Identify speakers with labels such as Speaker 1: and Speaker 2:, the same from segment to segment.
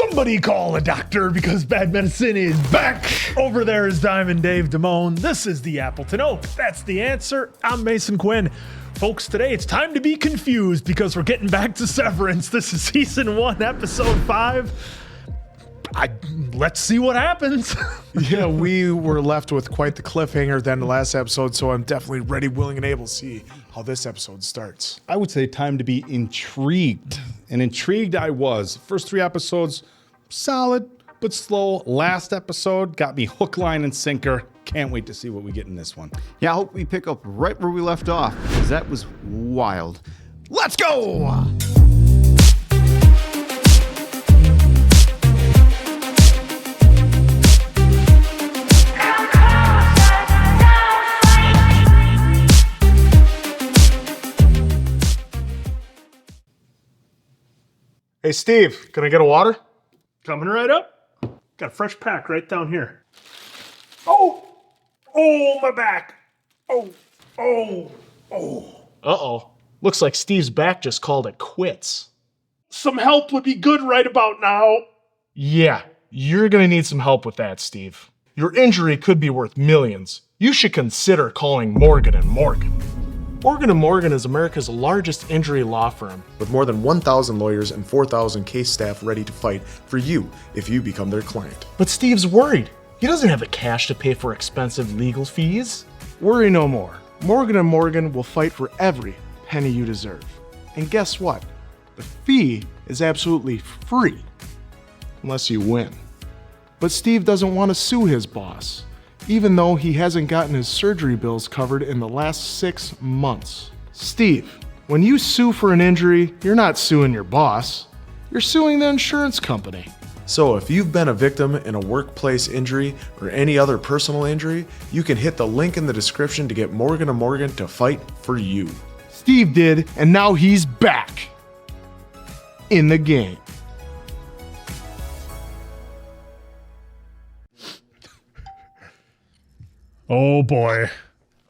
Speaker 1: Somebody call a doctor because bad medicine is back. Over there is Diamond Dave Damone. This is the Appleton Oak. That's the answer. I'm Mason Quinn. Folks, today it's time to be confused because we're getting back to Severance. This is season 1, episode 5. Let's see what happens.
Speaker 2: Yeah, we were left with quite the cliffhanger than the last episode, so I'm definitely ready, willing, and able to see how this episode starts.
Speaker 3: I would say time to be intrigued. And intrigued I was. First 3 episodes, solid but slow. Last episode got me hook, line, and sinker. Can't wait to see what we get in this one.
Speaker 4: Yeah, I hope we pick up right where we left off, because that was wild. Let's go!
Speaker 2: Hey, Steve, can I get a water?
Speaker 1: Coming right up. Got a fresh pack right down here. Oh, my back. Oh.
Speaker 5: Uh-oh. Looks like Steve's back just called it quits.
Speaker 1: Some help would be good right about now.
Speaker 5: Yeah, you're gonna need some help with that, Steve. Your injury could be worth millions. You should consider calling Morgan & Morgan. Morgan & Morgan is America's largest injury law firm.
Speaker 2: With more than 1,000 lawyers and 4,000 case staff ready to fight for you if you become their client.
Speaker 5: But Steve's worried. He doesn't have the cash to pay for expensive legal fees.
Speaker 2: Worry no more. Morgan & Morgan will fight for every penny you deserve. And guess what? The fee is absolutely free, unless you win. But Steve doesn't want to sue his boss, even though he hasn't gotten his surgery bills covered in the last 6 months. Steve, when you sue for an injury, you're not suing your boss. You're suing the insurance company. So if you've been a victim in a workplace injury or any other personal injury, you can hit the link in the description to get Morgan & Morgan to fight for you. Steve did, and now he's back in the game.
Speaker 1: Oh boy.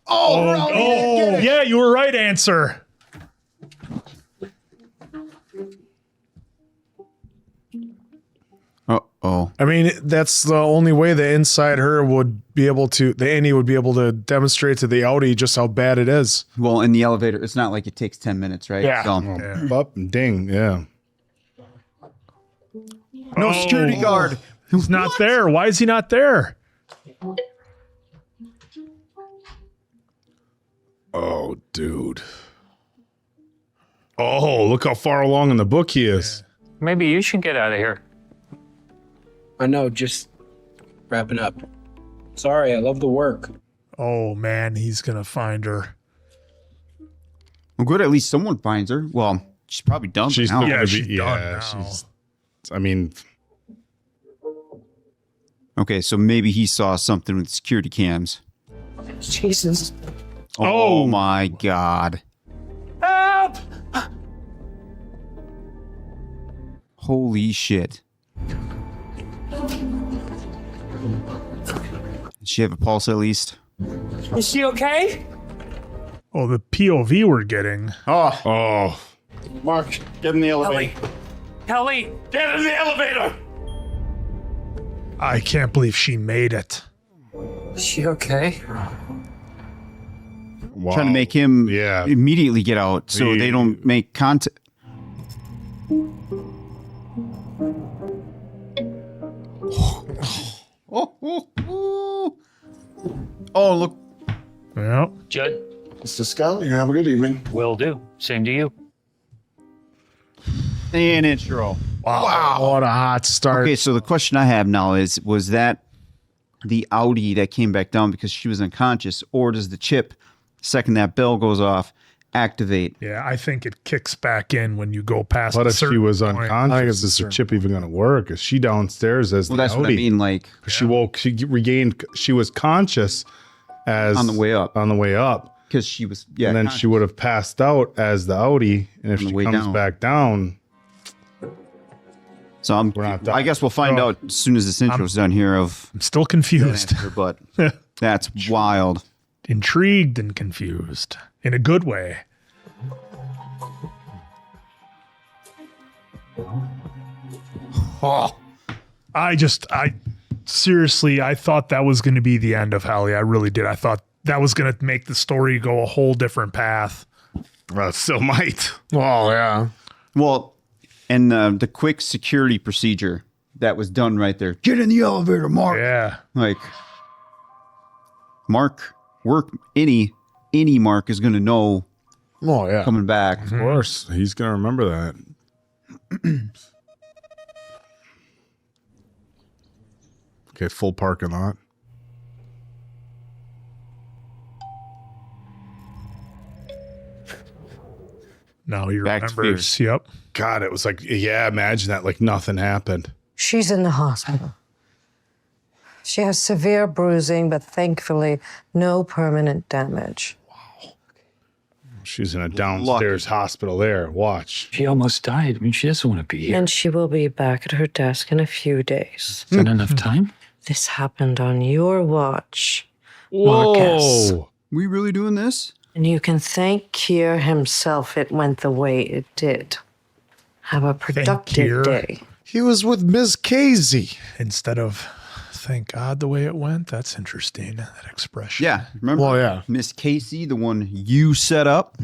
Speaker 1: Oh, yeah, you were right, answer.
Speaker 4: Uh-oh.
Speaker 2: I mean, that's the only way the inside her would be able to, the innie would be able to demonstrate to the outie just how bad it is.
Speaker 4: Well, in the elevator, it's not like it takes 10 minutes, right?
Speaker 1: Yeah.
Speaker 4: So,
Speaker 3: Up and ding, yeah.
Speaker 4: no security guard.
Speaker 1: He's not there. Why is he not there?
Speaker 3: Oh, dude. Oh, look how far along in the book he is.
Speaker 6: Maybe you should get out of here.
Speaker 7: I know, just wrapping up. Sorry, I love the work.
Speaker 1: Oh man, he's gonna find her.
Speaker 4: Well, good, at least someone finds her. Well, she's probably done
Speaker 3: She's
Speaker 4: now.
Speaker 3: not
Speaker 1: Yeah,
Speaker 3: gonna
Speaker 1: she's
Speaker 3: be,
Speaker 1: done
Speaker 3: yeah,
Speaker 1: now.
Speaker 3: she's, I mean,
Speaker 4: Okay, so maybe he saw something with security cams.
Speaker 7: Jesus.
Speaker 4: Oh my God.
Speaker 6: Help!
Speaker 4: Holy shit. Does she have a pulse at least?
Speaker 6: Is she okay?
Speaker 1: Oh, the POV we're getting.
Speaker 3: oh,
Speaker 4: Mark, get in the elevator.
Speaker 6: Helly, get in the elevator!
Speaker 1: I can't believe she made it.
Speaker 7: Is she okay?
Speaker 3: wow.
Speaker 4: Trying to make him
Speaker 3: Yeah.
Speaker 4: immediately get out so they don't make contact. Oh, look.
Speaker 1: Yeah.
Speaker 6: Judd,
Speaker 8: Mr. Scout, you have a good evening.
Speaker 6: will do. Same to you.
Speaker 4: And intro.
Speaker 2: Wow. What a hot start.
Speaker 4: Okay, so the question I have now is, was that the outie that came back down because she was unconscious, or does the chip, second that bell goes off, activate?
Speaker 1: Yeah, I think it kicks back in when you go past.
Speaker 3: But
Speaker 1: a
Speaker 3: if she
Speaker 1: certain
Speaker 3: was
Speaker 1: point.
Speaker 3: unconscious, is the chip even going to work? Is she downstairs as
Speaker 4: Well,
Speaker 3: the
Speaker 4: that's what I
Speaker 3: outie?
Speaker 4: mean, like,
Speaker 3: She woke, she regained, she was conscious as
Speaker 4: on the way up.
Speaker 3: On the way up.
Speaker 4: Because she was, yeah.
Speaker 3: And then she would have passed out as the outie. And if
Speaker 4: On the
Speaker 3: she
Speaker 4: way
Speaker 3: comes
Speaker 4: down.
Speaker 3: back down,
Speaker 4: So
Speaker 3: We're not
Speaker 4: I guess we'll find
Speaker 1: Oh.
Speaker 4: out as soon as this intro's done here of
Speaker 1: I'm still
Speaker 4: that
Speaker 1: confused.
Speaker 4: answer, but that's wild.
Speaker 1: Intrigued and confused in a good way. I seriously, I thought that was going to be the end of Helly. I really did. I thought that was going to make the story go a whole different path.
Speaker 3: Well, it still might.
Speaker 9: Oh, yeah.
Speaker 4: Well, and the quick security procedure that was done right there. Get in the elevator, Mark.
Speaker 1: Yeah.
Speaker 4: Like, Mark, any Mark is going to know
Speaker 9: Oh, yeah.
Speaker 4: coming back.
Speaker 3: Of course. He's going to remember that. Okay, full parking lot.
Speaker 1: Now he
Speaker 4: Back to
Speaker 1: remembers.
Speaker 4: fear.
Speaker 1: Yep.
Speaker 3: God, it was like, yeah, imagine that. Like nothing happened.
Speaker 10: She's in the hospital. She has severe bruising, but thankfully, no permanent damage.
Speaker 3: She's in a downstairs hospital there. Watch.
Speaker 6: She almost died. I mean, she doesn't want to be here.
Speaker 10: And she will be back at her desk in a few days.
Speaker 6: Is that enough time?
Speaker 10: This happened on your watch, Marcus.
Speaker 3: Whoa.
Speaker 4: We really doing this?
Speaker 10: And you can thank Kier himself it went the way it did. Have a productive
Speaker 1: Kier.
Speaker 10: day.
Speaker 9: He was with Miss Casey.
Speaker 1: Instead of thank God the way it went. That's interesting. That expression.
Speaker 4: Yeah. Remember?
Speaker 9: Well, yeah.
Speaker 4: Miss Casey, the one you set up.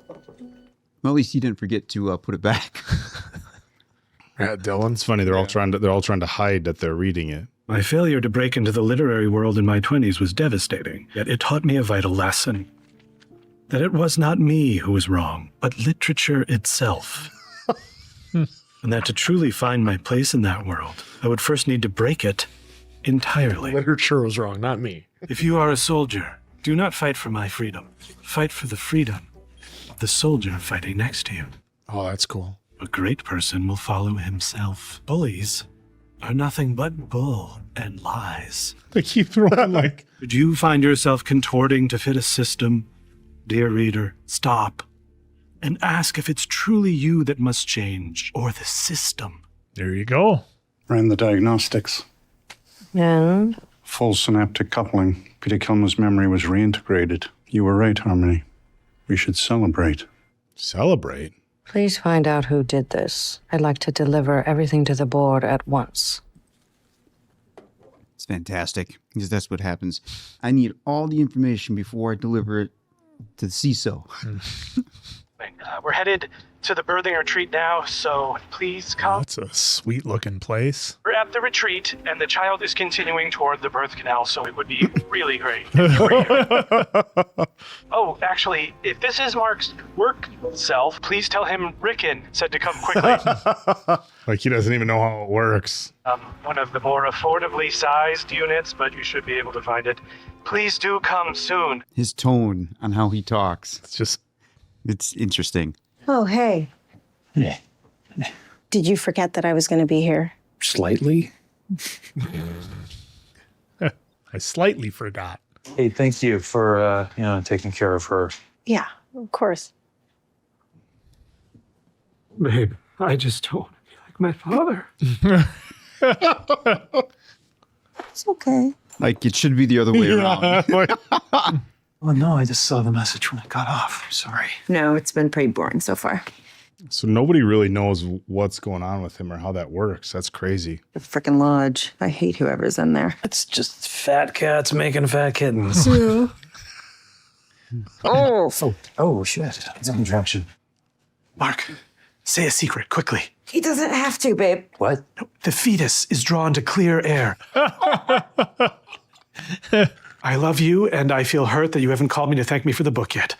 Speaker 4: Well, at least you didn't forget to put it back.
Speaker 9: Yeah, Dylan.
Speaker 3: It's funny. They're all trying to hide that they're reading it.
Speaker 11: My failure to break into the literary world in my 20s was devastating, yet it taught me a vital lesson. That it was not me who was wrong, but literature itself. And that to truly find my place in that world, I would first need to break it entirely.
Speaker 9: Literature was wrong, not me.
Speaker 11: If you are a soldier, do not fight for my freedom. Fight for the freedom of the soldier fighting next to you.
Speaker 9: Oh, that's cool.
Speaker 11: A great person will follow himself. Bullies are nothing but bull and lies.
Speaker 3: They keep throwing like.
Speaker 11: Should you find yourself contorting to fit a system, dear reader, stop and ask if it's truly you that must change or the system.
Speaker 1: There you go.
Speaker 12: Ran the diagnostics.
Speaker 10: And
Speaker 12: Full synaptic coupling. Peter Kilmer's memory was reintegrated. You were right, Harmony. We should celebrate.
Speaker 3: Celebrate?
Speaker 10: please find out who did this. I'd like to deliver everything to the board at once.
Speaker 4: It's fantastic, because that's what happens. I need all the information before I deliver it to the CISO.
Speaker 5: We're headed to the birthing retreat now, so please come.
Speaker 1: That's a sweet looking place.
Speaker 5: We're at the retreat, and the child is continuing toward the birth canal, so it would be really great if you were here. Oh, actually, if this is Mark's work self, please tell him Rickon said to come quickly.
Speaker 3: Like he doesn't even know how it works.
Speaker 5: One of the more affordably sized units, but you should be able to find it. Please do come soon.
Speaker 4: His tone on how he talks.
Speaker 1: It's
Speaker 4: interesting.
Speaker 13: Oh, hey.
Speaker 6: Yeah.
Speaker 13: Did you forget that I was going to be here?
Speaker 6: Slightly.
Speaker 1: I slightly forgot.
Speaker 6: Hey, thank you for taking care of her.
Speaker 13: Yeah, of course.
Speaker 11: Babe, I just don't want to be like my father.
Speaker 13: It's okay.
Speaker 4: Like, it should be the other way around.
Speaker 6: Oh, no, I just saw the message when I got off. I'm sorry.
Speaker 13: No, it's been pretty boring so far.
Speaker 3: So nobody really knows what's going on with him or how that works. That's crazy.
Speaker 13: The frickin' lodge. I hate whoever's in there.
Speaker 6: It's just fat cats making fat kittens. Oh, shit. It's a contraction.
Speaker 11: Mark, say a secret, quickly.
Speaker 13: He doesn't have to, babe.
Speaker 6: What?
Speaker 11: No, the fetus is drawn to clear air. I love you, and I feel hurt that you haven't called me to thank me for the book yet.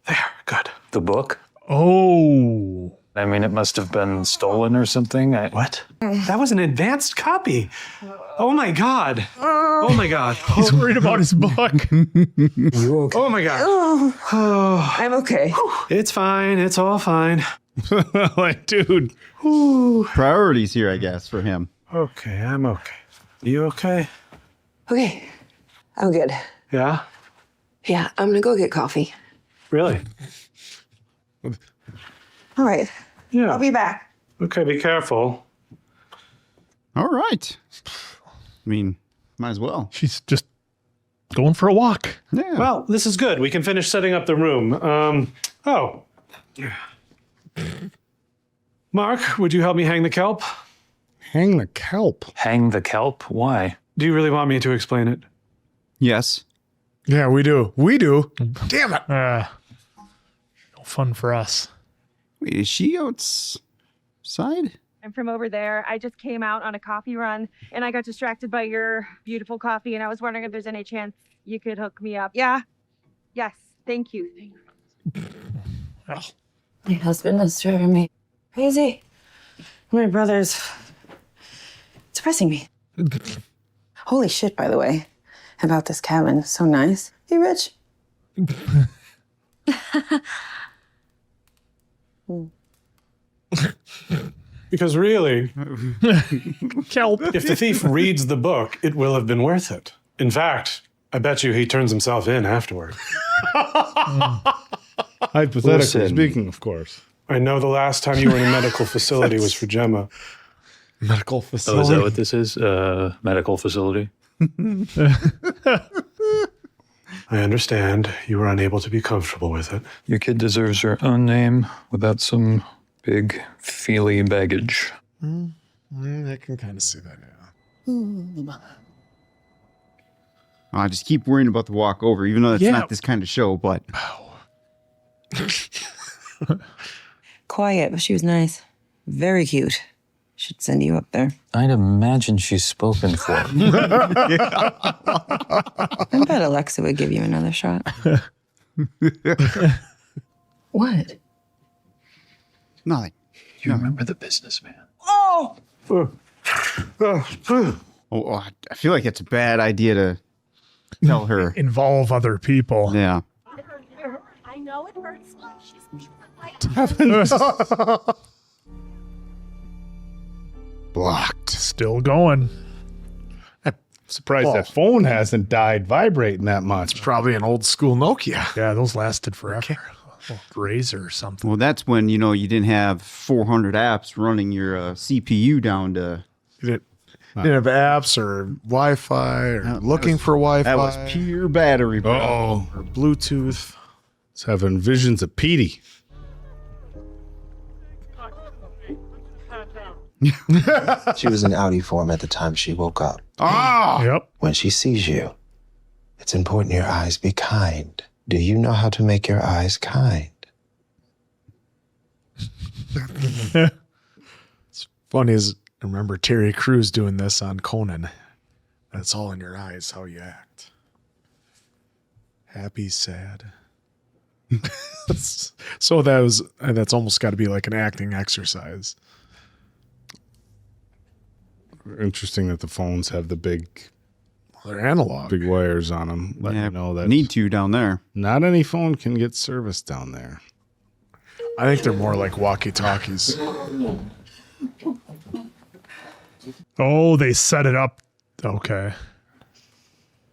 Speaker 11: There, good.
Speaker 6: The book?
Speaker 1: Oh.
Speaker 6: I mean, it must have been stolen or something.
Speaker 11: What? That was an advanced copy. Oh my God. Oh my God.
Speaker 1: He's worried about his book.
Speaker 6: You okay?
Speaker 11: Oh my God.
Speaker 13: Oh, I'm okay.
Speaker 11: It's fine. It's all fine.
Speaker 3: Like, dude.
Speaker 4: Priorities here, I guess, for him.
Speaker 11: Okay, I'm okay. You okay?
Speaker 13: Okay, I'm good.
Speaker 11: Yeah?
Speaker 13: Yeah, I'm gonna go get coffee.
Speaker 11: Really?
Speaker 13: All right,
Speaker 11: Yeah.
Speaker 13: I'll be back.
Speaker 11: Okay, be careful.
Speaker 4: All right. I mean, might as well.
Speaker 1: She's just going for a walk.
Speaker 4: Yeah.
Speaker 11: Well, this is good. We can finish setting up the room. Mark, would you help me hang the kelp?
Speaker 3: Hang the kelp.
Speaker 6: Hang the kelp? Why?
Speaker 11: Do you really want me to explain it?
Speaker 4: Yes.
Speaker 9: Yeah, we do. We do. Damn it.
Speaker 1: No fun for us.
Speaker 4: Wait, is she outside?
Speaker 14: I'm from over there. I just came out on a coffee run and I got distracted by your beautiful coffee and I was wondering if there's any chance you could hook me up. Yeah? Yes. Thank you.
Speaker 10: My husband is driving me crazy. My brother's depressing me. Holy shit, by the way, about this cabin. So nice. You rich?
Speaker 11: Because really,
Speaker 1: Kelp.
Speaker 11: if the thief reads the book, it will have been worth it. In fact, I bet you he turns himself in afterward.
Speaker 3: Hypothetically speaking, of course.
Speaker 11: I know the last time you were in a medical facility was for Gemma.
Speaker 9: Medical
Speaker 6: Oh,
Speaker 9: facility.
Speaker 6: is that what this is? Medical facility?
Speaker 11: I understand you were unable to be comfortable with it.
Speaker 6: Your kid deserves her own name without some big, feely baggage.
Speaker 9: I can kind of see that, yeah.
Speaker 4: I just keep worrying about the walk over, even though it's not this kind of show, but.
Speaker 10: Quiet, but she was nice. Very cute. Should send you up there.
Speaker 6: I'd imagine she's spoken for.
Speaker 10: I bet Alexa would give you another shot. What?
Speaker 4: Nothing.
Speaker 6: You remember the businessman?
Speaker 10: Oh!
Speaker 4: I feel like it's a bad idea to tell her.
Speaker 1: Involve other people.
Speaker 4: Yeah.
Speaker 14: I know it hurts.
Speaker 3: Blocked.
Speaker 1: Still going.
Speaker 3: I'm surprised that phone hasn't died vibrating that much.
Speaker 9: Probably an old school Nokia.
Speaker 1: Yeah, those lasted forever. Razor or something.
Speaker 4: Well, that's when, you didn't have 400 apps running your CPU down to.
Speaker 9: You didn't have apps or Wi-Fi or looking for Wi-Fi.
Speaker 4: That was pure battery.
Speaker 3: Oh,
Speaker 9: or Bluetooth.
Speaker 3: it's having visions of Petey.
Speaker 15: She was in outie form at the time she woke up.
Speaker 3: Ah!
Speaker 1: Yep.
Speaker 15: When she sees you, it's important your eyes be kind. Do you know how to make your eyes kind?
Speaker 9: It's funny as I remember Terry Crews doing this on Conan. That's all in your eyes, how you act. Happy, sad. So that's almost got to be like an acting exercise.
Speaker 3: Interesting that the phones have the big
Speaker 9: They're analog.
Speaker 3: big wires on them. Letting you know that
Speaker 4: Need to down there.
Speaker 3: not any phone can get service down there.
Speaker 9: I think they're more like walkie-talkies.
Speaker 1: Oh, they set it up. Okay.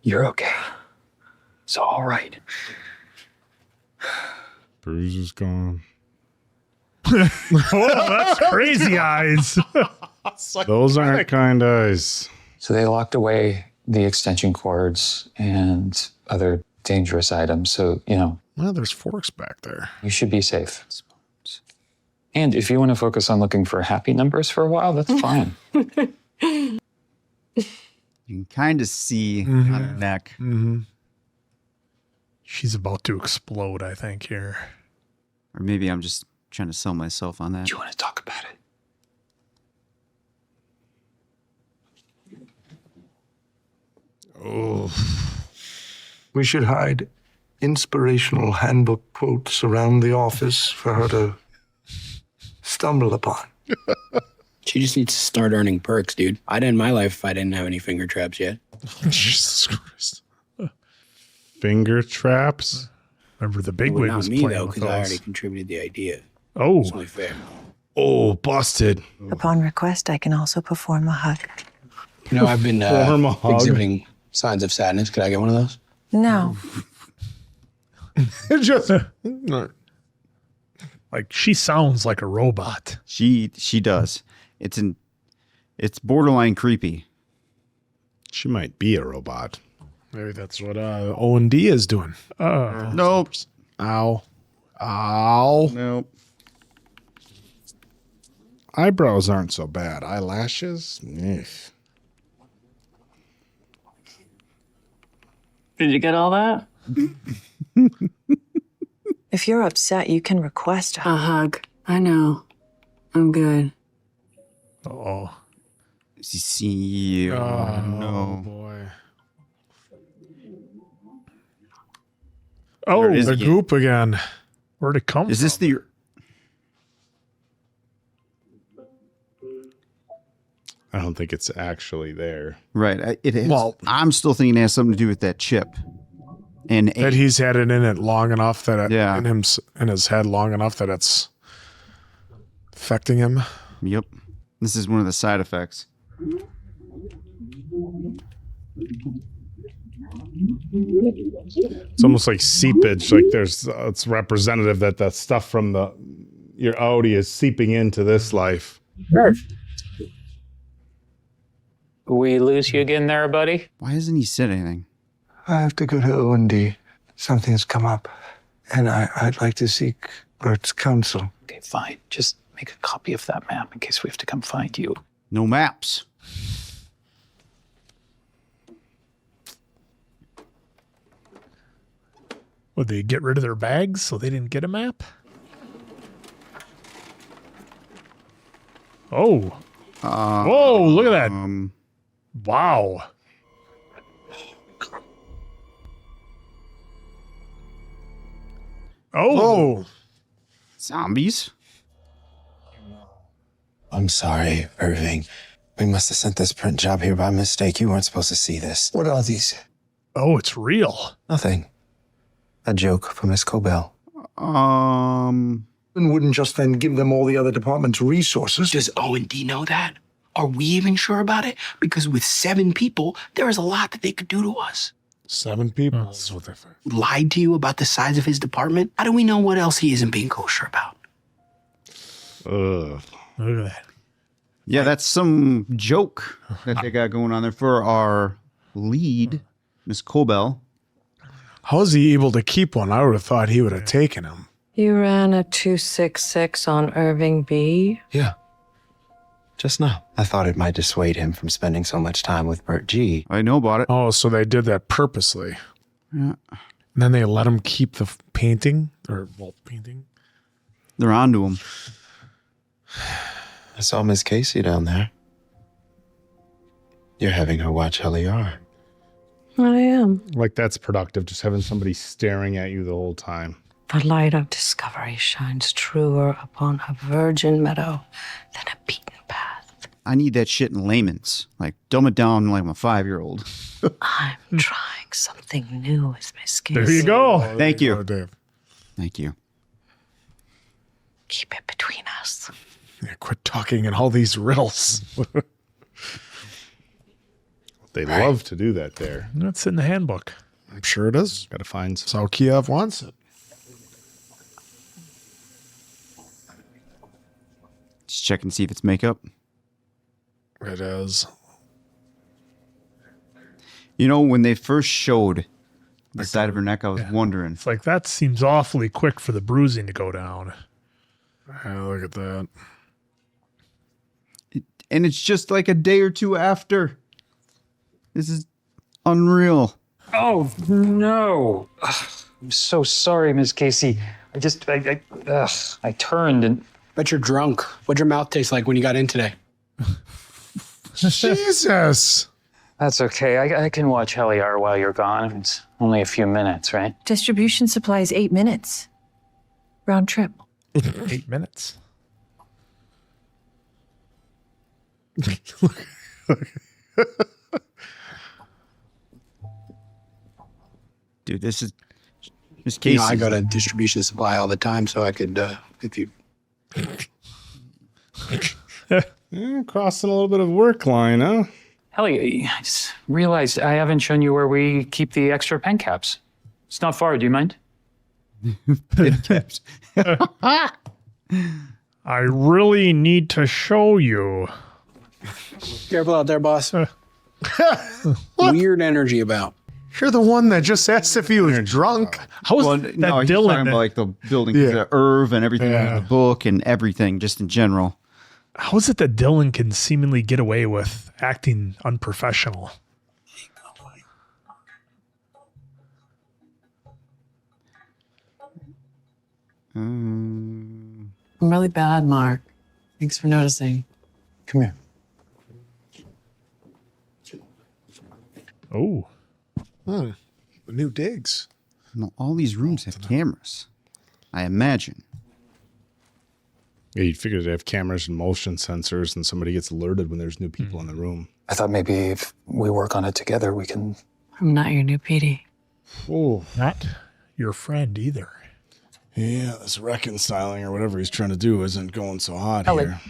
Speaker 6: You're okay. It's all right.
Speaker 3: Bruise is gone.
Speaker 1: Oh, that's crazy eyes.
Speaker 3: Those aren't kind eyes.
Speaker 6: So they locked away the extension cords and other dangerous items. So,
Speaker 9: Well, there's forks back there.
Speaker 6: you should be safe. And if you want to focus on looking for happy numbers for a while, that's fine.
Speaker 4: You can kind of see on her neck.
Speaker 1: Mm-hmm. She's about to explode, I think, here.
Speaker 4: Or maybe I'm just trying to sell myself on that.
Speaker 6: Do you want to talk about it?
Speaker 3: Oh,
Speaker 16: We should hide inspirational handbook quotes around the office for her to stumble upon.
Speaker 7: She just needs to start earning perks, dude. I'd end my life if I didn't have any finger traps yet.
Speaker 9: Jesus Christ.
Speaker 3: finger traps.
Speaker 1: Remember the big
Speaker 7: Well,
Speaker 1: wig
Speaker 7: not
Speaker 1: was
Speaker 7: me,
Speaker 1: playing
Speaker 7: though,
Speaker 1: with
Speaker 7: because I
Speaker 1: those.
Speaker 7: already contributed the idea.
Speaker 1: Oh.
Speaker 7: It's only fair.
Speaker 3: Oh, busted.
Speaker 10: Upon request, I can also perform a hug.
Speaker 7: I've been
Speaker 3: Form a hug.
Speaker 7: exhibiting signs of sadness. Could I get one of those?
Speaker 10: No.
Speaker 9: Just
Speaker 1: like she sounds like a robot.
Speaker 4: She does. It's borderline creepy.
Speaker 3: She might be a robot.
Speaker 9: maybe that's what O&D is doing.
Speaker 4: Nope.
Speaker 9: Ow. Ow.
Speaker 3: Nope. Eyebrows aren't so bad. Eyelashes? Eesh.
Speaker 6: Did you get all that?
Speaker 10: If you're upset, you can request
Speaker 13: A hug. I know. I'm good.
Speaker 1: Oh.
Speaker 4: See.
Speaker 9: Oh,
Speaker 4: No.
Speaker 9: boy.
Speaker 1: Oh,
Speaker 9: There's the goop again.
Speaker 1: Where'd it come
Speaker 4: Is
Speaker 1: from?
Speaker 4: this the?
Speaker 3: I don't think it's actually there.
Speaker 4: Right. It is.
Speaker 9: Well-
Speaker 4: I'm still thinking it has something to do with that chip. And
Speaker 9: That he's had it in it long enough that
Speaker 4: Yeah.
Speaker 9: in his head long enough that it's affecting him.
Speaker 4: Yep. This is one of the side effects.
Speaker 3: It's almost like seepage. Like there's, it's representative that the stuff from your outie is seeping into this life.
Speaker 6: We lose you again there, buddy?
Speaker 4: Why hasn't he said anything?
Speaker 16: I have to go to O&D. Something's come up, and I'd like to seek Bert's counsel.
Speaker 6: Okay, fine. Just make a copy of that map in case we have to come find you.
Speaker 4: No maps.
Speaker 1: Would they get rid of their bags so they didn't get a map? Oh. Whoa, look at that. Wow. Oh.
Speaker 4: Zombies?
Speaker 15: I'm sorry, Irving. We must have sent this print job here by mistake. You weren't supposed to see this.
Speaker 16: What are these?
Speaker 1: Oh, it's real.
Speaker 15: Nothing. A joke for Miss Cobell.
Speaker 16: And wouldn't just then give them all the other department's resources.
Speaker 7: Does O&D know that? Are we even sure about it? Because with 7 people, there is a lot that they could do to us.
Speaker 9: 7 people. That's what they think.
Speaker 7: Lied to you about the size of his department? How do we know what else he isn't being kosher about?
Speaker 3: Ugh.
Speaker 1: Look at that.
Speaker 4: Yeah, that's some joke that they got going on there for our lead, Miss Cobell.
Speaker 9: How is he able to keep one? I would have thought he would have taken him.
Speaker 10: You ran a 266 on Irving B.
Speaker 15: Yeah. Just now. I thought it might dissuade him from spending so much time with Bert G.
Speaker 4: I know about it.
Speaker 9: Oh, so they did that purposely.
Speaker 4: Yeah.
Speaker 9: And then they let him keep the painting painting.
Speaker 4: They're onto him.
Speaker 15: I saw Miss Casey down there. You're having her watch Helly R.
Speaker 10: I am.
Speaker 3: Like that's productive, just having somebody staring at you the whole time.
Speaker 10: The light of discovery shines truer upon a virgin meadow than a beaten path.
Speaker 4: I need that shit in layman's. Like, dumb it down like I'm a 5-year-old.
Speaker 10: I'm trying something new with Miss Casey.
Speaker 1: There you go.
Speaker 4: Thank you.
Speaker 9: Dave.
Speaker 4: Thank you.
Speaker 10: Keep it between us.
Speaker 9: Yeah, quit talking in all these riddles.
Speaker 3: They love to do that there.
Speaker 1: That's in the handbook.
Speaker 9: I'm sure it is.
Speaker 3: Got to find
Speaker 9: That's how Kiev wants it.
Speaker 4: Just check and see if it's makeup.
Speaker 9: It is.
Speaker 4: You know, when they first showed the side of her neck, I was wondering.
Speaker 1: It's like that seems awfully quick for the bruising to go down.
Speaker 9: Yeah, look at that.
Speaker 4: And it's just like a day or two after. This is unreal.
Speaker 6: Oh, no. Ugh, I'm so sorry, Miss Casey. I turned and...
Speaker 7: Bet you're drunk. What'd your mouth taste like when you got in today?
Speaker 9: Jesus.
Speaker 6: That's okay. I can watch Helly R while you're gone. It's only a few minutes, right?
Speaker 10: Distribution supplies 8 minutes. Round trip.
Speaker 1: 8 minutes.
Speaker 4: Dude, this is Miss Casey.
Speaker 7: I go to distribution supply all the time, so I could, if you...
Speaker 3: crossing a little bit of work line, huh?
Speaker 6: Helly, I just realized I haven't shown you where we keep the extra pen caps. It's not far. Do you mind?
Speaker 4: Pen caps.
Speaker 1: I really need to show you.
Speaker 7: Careful out there, boss. Weird energy about.
Speaker 2: You're the one that just asked if he was drunk.
Speaker 1: How was
Speaker 4: Well,
Speaker 1: that
Speaker 4: no, he's
Speaker 1: Dylan?
Speaker 4: talking about like the building,
Speaker 2: Yeah.
Speaker 4: the Irv and everything
Speaker 2: Yeah.
Speaker 4: in the book and everything, just in general.
Speaker 1: How is it that Dylan can seemingly get away with acting unprofessional?
Speaker 13: I'm really bad, Mark. Thanks for noticing.
Speaker 15: Come here.
Speaker 1: Oh.
Speaker 2: New digs.
Speaker 4: No, all these rooms have cameras, I imagine.
Speaker 3: Yeah, you'd figure they'd have cameras and motion sensors, and somebody gets alerted when there's new people in the room.
Speaker 6: I thought maybe if we work on it together, we can.
Speaker 13: I'm not your new PD.
Speaker 3: Oh,
Speaker 1: Not your friend either.
Speaker 3: yeah, this reconciling or whatever he's trying to do isn't going so hot
Speaker 6: Helly.
Speaker 3: here.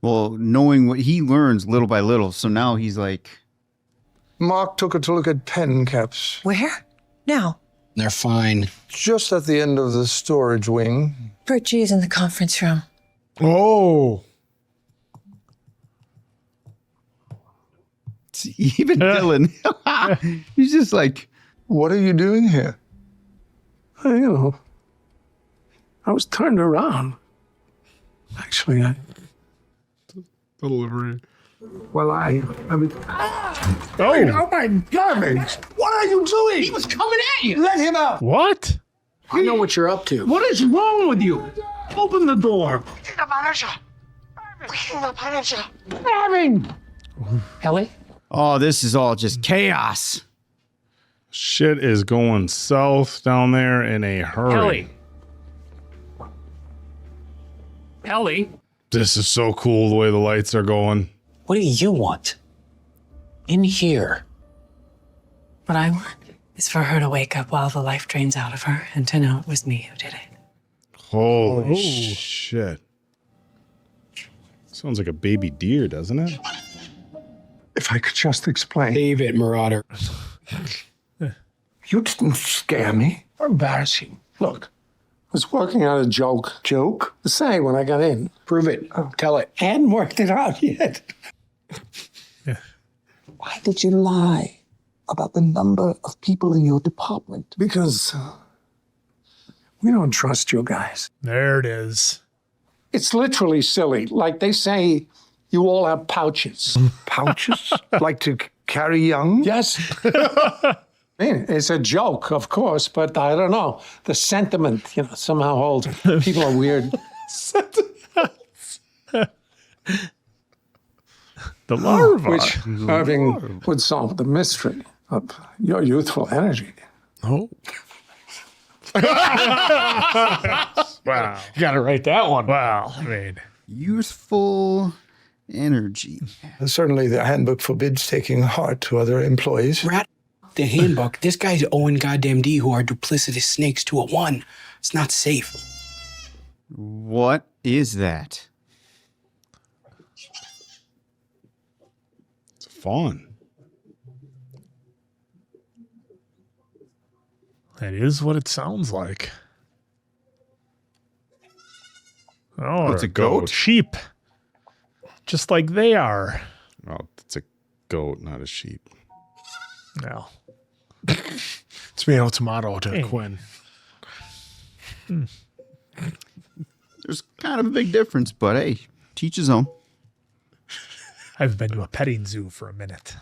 Speaker 4: Well, knowing what he learns little by little, so now he's like,
Speaker 16: Mark took her to look at pen caps.
Speaker 10: Where? Now.
Speaker 7: They're fine.
Speaker 16: Just at the end of the storage wing.
Speaker 10: Bert G is in the conference room.
Speaker 2: Oh.
Speaker 4: even Dylan, he's just like,
Speaker 16: What are you doing here?
Speaker 9: I was turned around. Actually,
Speaker 2: Delivery.
Speaker 9: I mean,
Speaker 16: Oh my garbage! What are you doing?
Speaker 7: He was coming at you.
Speaker 16: Let him out!
Speaker 1: What?
Speaker 7: I know what you're up to.
Speaker 9: what is wrong with you? Open the door.
Speaker 16: Irving!
Speaker 7: Helly?
Speaker 4: oh, this is all just chaos.
Speaker 3: Shit is going south down there in a hurry.
Speaker 7: Helly?
Speaker 3: This is so cool the way the lights are going.
Speaker 7: What do you want? In here.
Speaker 13: What I want is for her to wake up while the life drains out of her and to know it was me who did it.
Speaker 3: Holy shit. Sounds like a baby deer, doesn't it?
Speaker 16: If I could just explain.
Speaker 7: Save it, Marauder.
Speaker 16: You didn't scare me or embarrass you. Look, I was working out a joke. Joke? To say when I got in.
Speaker 7: Prove it. Tell it.
Speaker 16: Hadn't worked it out yet. Why did you lie about the number of people in your department? Because we don't trust you guys.
Speaker 1: There it is.
Speaker 16: It's literally silly. Like they say, you all have pouches. Pouches? Like to carry young? Yes. I mean, it's a joke, of course, but I don't know. The sentiment, somehow holds. People are weird.
Speaker 1: The larva.
Speaker 16: Which Irving would solve the mystery of your youthful energy.
Speaker 2: Oh.
Speaker 1: Wow.
Speaker 2: You got to write that one.
Speaker 1: Wow. I mean,
Speaker 4: Youthful energy.
Speaker 16: Certainly the handbook forbids taking heart to other employees.
Speaker 7: Rat the handbook. This guy's Owen goddamn D who are duplicitous snakes to a one. It's not safe.
Speaker 4: What is that?
Speaker 3: It's fun.
Speaker 1: that is what it sounds like. Oh,
Speaker 3: It's a goat.
Speaker 1: Sheep. Just like they are.
Speaker 3: Oh, it's a goat, not a sheep.
Speaker 1: No.
Speaker 2: Tomato, tomato to
Speaker 1: Hey.
Speaker 2: Quinn.
Speaker 4: There's kind of a big difference, but hey, teach his own.
Speaker 1: I've been to a petting zoo for a minute.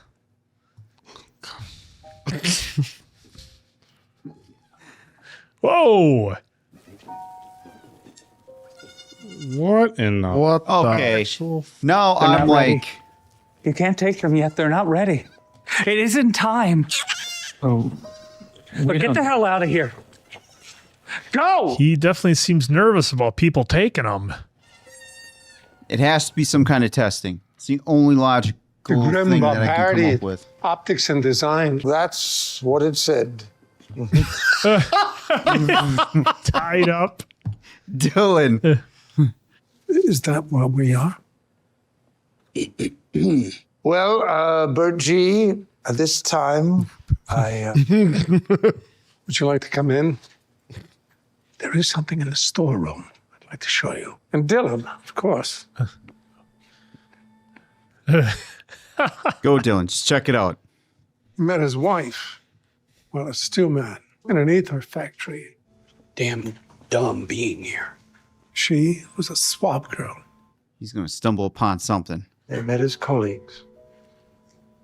Speaker 1: Whoa.
Speaker 3: What in the...
Speaker 2: What the
Speaker 4: Okay.
Speaker 2: actual...
Speaker 4: Now
Speaker 6: They're
Speaker 4: I'm
Speaker 6: not ready.
Speaker 4: like,
Speaker 6: You can't take them yet. They're not ready. It isn't time.
Speaker 9: Oh,
Speaker 6: But get the hell out of here. Go!
Speaker 1: He definitely seems nervous about people taking them.
Speaker 4: it has to be some kind of testing. It's the only logical
Speaker 16: The grim
Speaker 4: thing that I can come
Speaker 16: barbarity,
Speaker 4: up with.
Speaker 16: optics and design. That's what it said.
Speaker 1: Tied up.
Speaker 4: Dylan.
Speaker 9: is that what we are?
Speaker 16: Well, Bert G, at this time, would you like to come in?
Speaker 9: There is something in the storeroom I'd like to show you.
Speaker 16: And Dylan, of course.
Speaker 4: Go, Dylan. Just check it out.
Speaker 16: Met his wife, well, a stewman in an ether factory.
Speaker 7: Damn dumb being here.
Speaker 16: She was a swap girl.
Speaker 4: He's going to stumble upon something.
Speaker 15: They met as colleagues.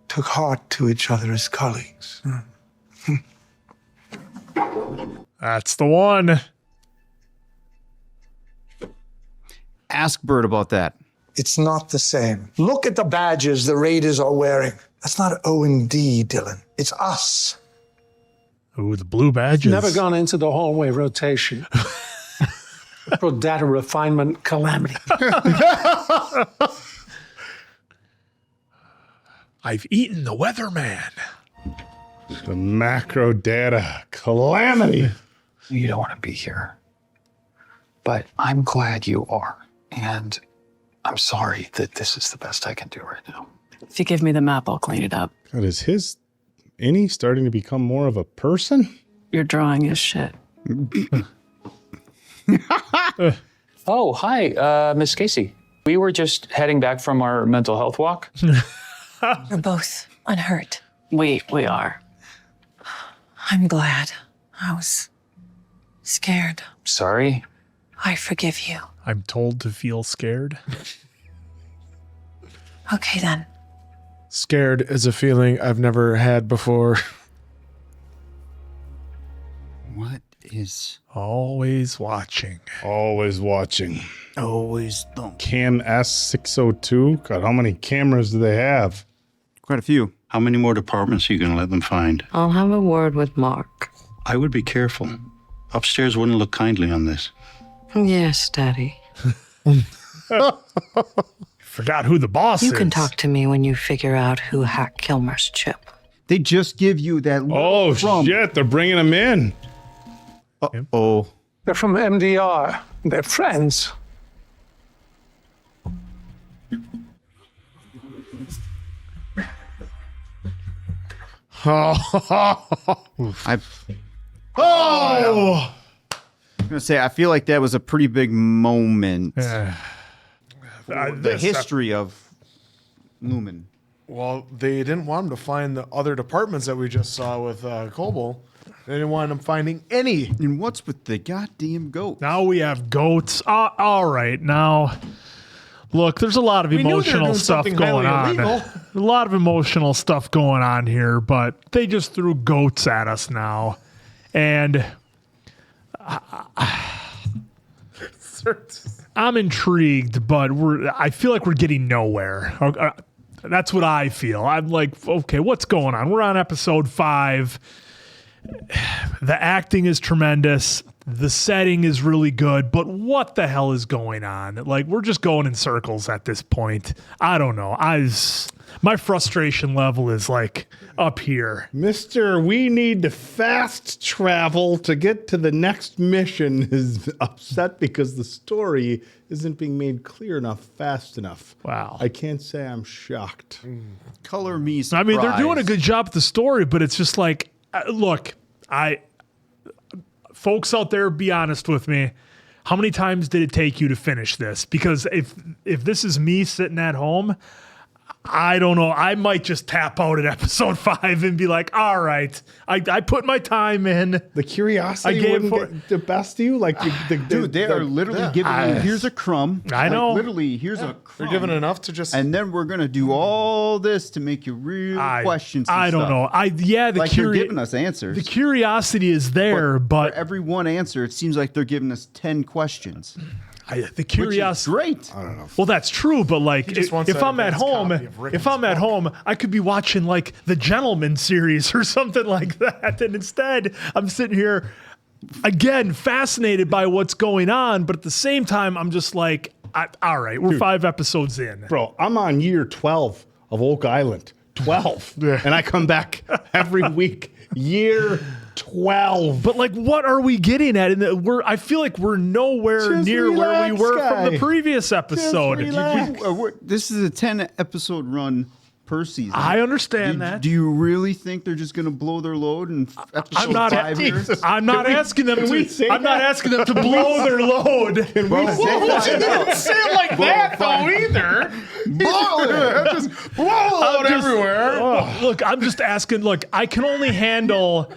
Speaker 15: Took heart to each other as colleagues.
Speaker 1: That's the one.
Speaker 4: Ask Bert about that.
Speaker 15: It's not the same. Look at the badges the Raiders are wearing. That's not O&D, Dylan. It's us.
Speaker 1: Ooh, the blue badges.
Speaker 16: Never gone into the hallway rotation. Macrodata Refinement calamity.
Speaker 1: I've eaten the weatherman.
Speaker 3: The Macrodata calamity.
Speaker 6: You don't want to be here. But I'm glad you are. And I'm sorry that this is the best I can do right now.
Speaker 13: If you give me the map, I'll clean it up.
Speaker 3: God, is his innie starting to become more of a person?
Speaker 13: Your drawing is shit.
Speaker 6: Oh, hi, Miss Casey. We were just heading back from our mental health walk.
Speaker 10: We're both unhurt.
Speaker 13: We are.
Speaker 10: I'm glad. I was scared.
Speaker 6: Sorry.
Speaker 10: I forgive you.
Speaker 1: I'm told to feel scared.
Speaker 10: Okay, then.
Speaker 2: Scared is a feeling I've never had before.
Speaker 4: What is...
Speaker 1: Always watching.
Speaker 3: Always watching.
Speaker 4: Always don't.
Speaker 3: Cam S602? God, how many cameras do they have?
Speaker 4: Quite a few.
Speaker 12: How many more departments are you going to let them find?
Speaker 13: I'll have a word with Mark.
Speaker 12: I would be careful. Upstairs wouldn't look kindly on this.
Speaker 13: Yes, Daddy.
Speaker 1: Forgot who the boss is.
Speaker 13: You can talk to me when you figure out who hacked Kilmer's chip.
Speaker 4: They just give you that...
Speaker 3: Oh, shit. They're bringing him in.
Speaker 4: Uh-oh.
Speaker 16: They're from MDR. They're friends.
Speaker 4: I'm going to say, I feel like that was a pretty big moment. The history of Lumon.
Speaker 2: Well, they didn't want him to find the other departments that we just saw with Kobold. They didn't want him finding any.
Speaker 4: And what's with the goddamn goat?
Speaker 1: Now we have goats. All right, now... Look, there's a lot of emotional stuff going on. A lot of emotional stuff going on here, but they just threw goats at us now. And I'm intrigued, but I feel like we're getting nowhere. That's what I feel. I'm like, okay, what's going on? We're on episode 5. The acting is tremendous. The setting is really good, but what the hell is going on? Like, we're just going in circles at this point. I don't know. My frustration level is like up here.
Speaker 3: Mister, we need to fast travel to get to the next mission is upset because the story isn't being made clear enough fast enough.
Speaker 1: Wow.
Speaker 3: I can't say I'm shocked.
Speaker 4: Color me surprised.
Speaker 1: I mean, they're doing a good job with the story, but it's just like, look, folks out there, be honest with me. How many times did it take you to finish this? Because if this is me sitting at home, I don't know. I might just tap out at episode 5 and be like, all right, I put my time in.
Speaker 3: The curiosity wouldn't get the best of you? Like,
Speaker 4: dude, they are literally giving you, here's a crumb.
Speaker 1: I know.
Speaker 4: Like, literally, here's a crumb.
Speaker 2: They're giving enough to just...
Speaker 4: And then we're going to do all this to make you real question some
Speaker 1: I don't
Speaker 4: stuff.
Speaker 1: know.
Speaker 4: Like you're giving us answers.
Speaker 1: The curiosity is there, but
Speaker 4: for every one answer, it seems like they're giving us 10 questions.
Speaker 1: The curiosity,
Speaker 4: great.
Speaker 3: I don't know.
Speaker 1: Well, that's true, but like, if I'm at home, I could be watching like the Gentleman series or something like that, and instead, I'm sitting here again, fascinated by what's going on, but at the same time, I'm just like, all right, we're 5 episodes in,
Speaker 3: bro. I'm on year 12 of Oak Island. 12, and I come back every week. Year 12.
Speaker 1: But like, what are we getting at? I feel like we're nowhere near where we were from the previous episode.
Speaker 4: This is a 10 episode run per season.
Speaker 1: I understand that.
Speaker 4: Do you really think they're just going to blow their load in episode
Speaker 1: I'm not,
Speaker 4: 5 here?
Speaker 1: I'm not asking them to. I'm not asking them to blow their load.
Speaker 3: Can we say that?
Speaker 5: You didn't say it like that though either.
Speaker 3: Blow it. Just blow the load everywhere.
Speaker 1: Look, I'm just asking. Look, I can only handle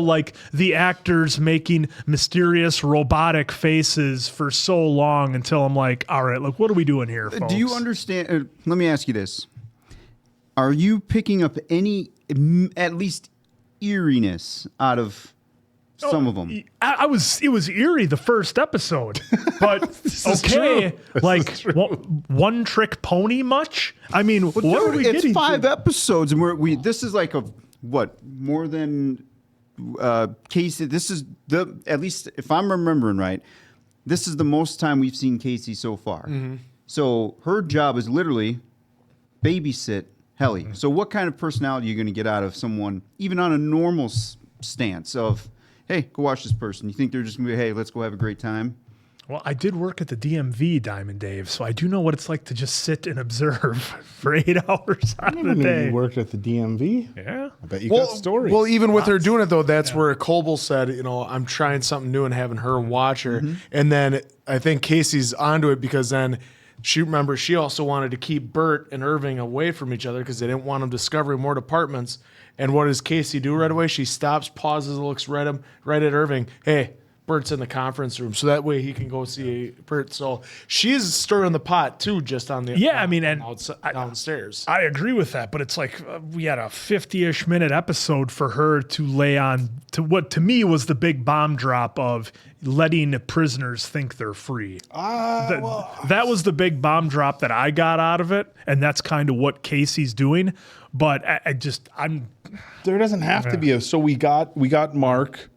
Speaker 1: like the actors making mysterious robotic faces for so long until I'm like, all right, look, what are we doing here, folks?
Speaker 4: Do you understand? Let me ask you this. Are you picking up any, at least, eeriness out of some of them?
Speaker 1: It was eerie the first episode, but okay, like one trick pony much? I mean, what are we
Speaker 4: it's
Speaker 1: getting?
Speaker 4: 5 episodes, and this is like more than Casey. This is at least if I'm remembering right, this is the most time we've seen Casey so far.
Speaker 1: Mm-hmm.
Speaker 4: So her job is literally babysit Helly. So what kind of personality are you going to get out of someone, even on a normal stance of, hey, go watch this person? You think they're just going to be, hey, let's go have a great time?
Speaker 1: Well, I did work at the DMV, Diamond Dave, so I do know what it's like to just sit and observe for 8 hours out of the day.
Speaker 3: You worked at the DMV?
Speaker 1: Yeah.
Speaker 3: I bet you got stories.
Speaker 5: Well, even with her doing it though, that's where Coble said, I'm trying something new and having her watch her.
Speaker 1: Mm-hmm.
Speaker 5: And then I think Casey's onto it because then she also wanted to keep Bert and Irving away from each other because they didn't want them discovering more departments. And what does Casey do right away? She stops, pauses, looks right at Irving. Hey, Bert's in the conference room, so that way he can go see Bert. So she's stirring the pot too, just on the downstairs.
Speaker 1: I agree with that, but it's like we had a 50-ish minute episode for her to lay on to what to me was the big bomb drop of letting prisoners think they're free. That was the big bomb drop that I got out of it, and that's kind of what Casey's doing. But
Speaker 3: there doesn't have to be so we got Mark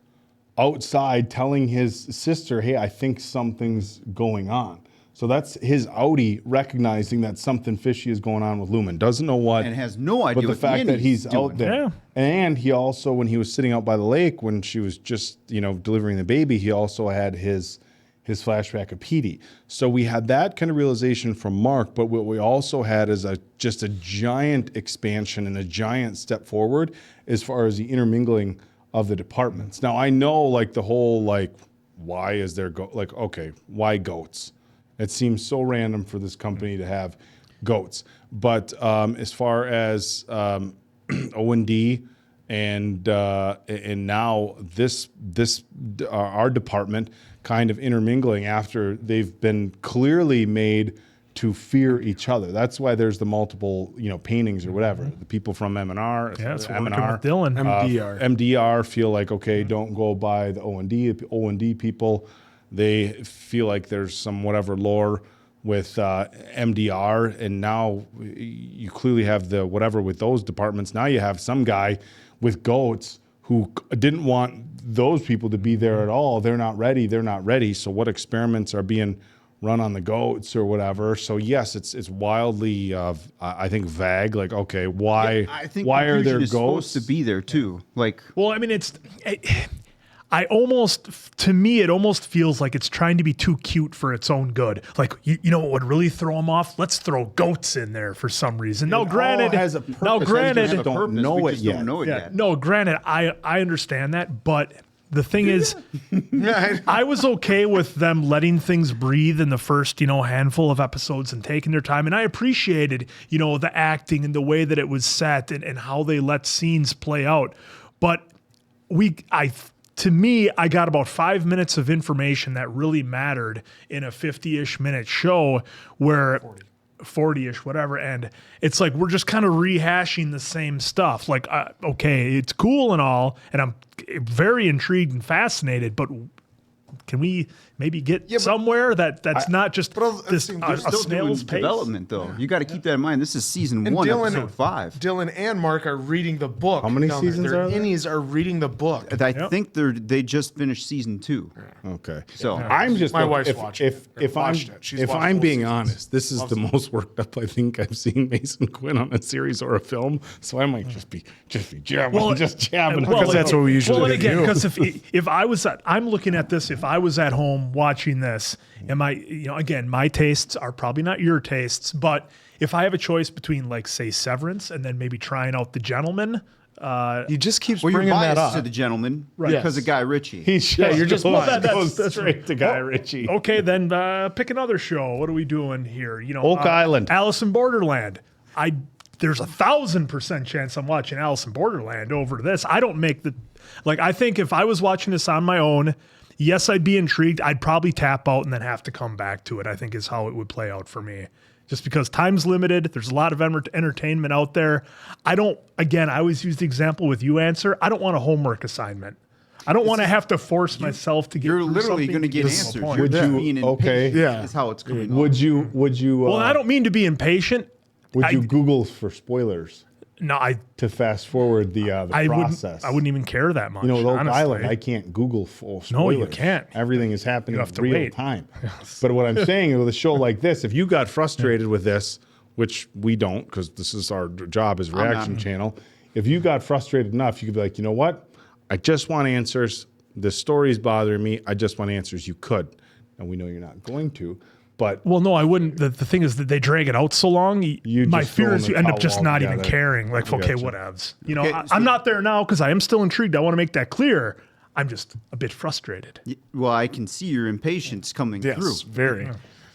Speaker 3: outside telling his sister, hey, I think something's going on. So that's his outie recognizing that something fishy is going on with Lumon. Doesn't know what.
Speaker 4: And has no idea
Speaker 3: but the
Speaker 4: what the
Speaker 3: fact that he's
Speaker 4: doing.
Speaker 3: out there.
Speaker 1: Yeah.
Speaker 3: And he also, when he was sitting out by the lake, when she was just, delivering the baby, he also had his flashback of Petey. So we had that kind of realization from Mark, but what we also had is just a giant expansion and a giant step forward as far as the intermingling of the departments. Now I know like the whole why is there why goats? It seems so random for this company to have goats. But as far as O&D and now this our department kind of intermingling after they've been clearly made to fear each other. That's why there's the multiple, paintings or whatever. The people from M&R,
Speaker 1: that's
Speaker 3: M&R,
Speaker 1: working with Dylan.
Speaker 3: MDR feel like, okay, don't go by the O&D people. They feel like there's some whatever lore with MDR, and now you clearly have the whatever with those departments. Now you have some guy with goats who didn't want those people to be there at all. They're not ready. So what experiments are being run on the goats or whatever? So yes, it's wildly I think vague. Like, okay, why?
Speaker 4: I think
Speaker 3: why are there
Speaker 4: is
Speaker 3: ghosts
Speaker 4: supposed to be there too? Like,
Speaker 1: well, I mean, to me, it almost feels like it's trying to be too cute for its own good. Like, you know what would really throw them off? Let's throw goats in there for some reason. Now, granted,
Speaker 3: has a purpose.
Speaker 4: we
Speaker 3: don't know it
Speaker 4: just
Speaker 3: yet.
Speaker 4: Don't know it yet.
Speaker 1: No, granted, I understand that, but the thing is, I was okay with them letting things breathe in the first, handful of episodes and taking their time. And I appreciated, the acting and the way that it was set and how they let scenes play out. But to me, I got about 5 minutes of information that really mattered in a 50-ish minute show where 40-ish, whatever. And it's like, we're just kind of rehashing the same stuff. Like, okay, it's cool and all, and I'm very intrigued and fascinated, but can we maybe get somewhere that's not just this a snail's pace?
Speaker 4: Development, though. You got to keep that in mind. This is season 1, episode 5.
Speaker 5: Dylan and Mark are reading the book.
Speaker 3: How many seasons
Speaker 5: Their
Speaker 3: are there?
Speaker 5: innies are reading the book.
Speaker 4: I think they just finished season 2.
Speaker 3: Okay.
Speaker 4: So
Speaker 3: I'm just
Speaker 5: My wife's watching it.
Speaker 3: If I'm being honest, this is the most worked up I think I've seen Mason Quinn on a series or a film. So I might just be jabbing, jabbing.
Speaker 5: Because that's what we usually do.
Speaker 1: Well, again, because if I was I'm looking at this, if I was at home am watching this, am I, again, my tastes are probably not your tastes, but if I have a choice between, like, say, Severance and then maybe trying out The Gentleman,
Speaker 9: he just keeps
Speaker 4: Well, you're
Speaker 9: bringing that
Speaker 4: biased
Speaker 9: up.
Speaker 4: to The Gentleman
Speaker 1: Right.
Speaker 4: because of Guy Ritchie.
Speaker 3: You're just
Speaker 1: that's
Speaker 3: straight to Guy Ritchie.
Speaker 1: Okay, then pick another show. What are we doing here?
Speaker 3: Oak Island.
Speaker 1: Alice in Borderland. There's 1,000% chance I'm watching Alice in Borderland over this. I don't make I think if I was watching this on my own, yes, I'd be intrigued. I'd probably tap out and then have to come back to it, I think is how it would play out for me. Just because time's limited, there's a lot of entertainment out there. I always use the example with you answer. I don't want a homework assignment. I don't want to have to force myself to get.
Speaker 4: You're
Speaker 1: through
Speaker 4: literally
Speaker 1: something
Speaker 4: going to get
Speaker 1: get to a
Speaker 4: answers.
Speaker 1: point.
Speaker 4: You're just
Speaker 3: you-
Speaker 4: being
Speaker 3: okay.
Speaker 4: impatient is how it's coming off.
Speaker 3: Would you?
Speaker 1: Well, I don't mean to be impatient.
Speaker 3: Would you Google for spoilers?
Speaker 1: No,
Speaker 3: to fast forward the process.
Speaker 1: I wouldn't even care that much.
Speaker 3: Oak
Speaker 1: honestly.
Speaker 3: Island, I can't Google full spoilers.
Speaker 1: No, you can't.
Speaker 3: Everything is happening
Speaker 1: You have
Speaker 3: in
Speaker 1: to
Speaker 3: real
Speaker 1: wait.
Speaker 3: time. But what I'm saying with a show like this, if you got frustrated with this, which we don't, because this is our job as Reaction Channel, if you got frustrated enough, you could be like, you know what? I just want answers. This story's bothering me. I just want answers. You could. And we know you're not going to. But
Speaker 1: well, no, I wouldn't. The thing is that they drag it out so long. My
Speaker 3: just
Speaker 1: fear
Speaker 3: throw
Speaker 1: is
Speaker 3: in
Speaker 1: you
Speaker 3: the
Speaker 1: end up
Speaker 3: towel
Speaker 1: just not even
Speaker 3: altogether.
Speaker 1: caring. Like,
Speaker 3: I
Speaker 1: okay,
Speaker 3: gotcha.
Speaker 1: whatevs.
Speaker 4: Okay,
Speaker 1: I'm not there now because I am still intrigued. I want to make that clear. I'm just a bit frustrated.
Speaker 4: Well, I can see your impatience coming through.
Speaker 1: Yes, very.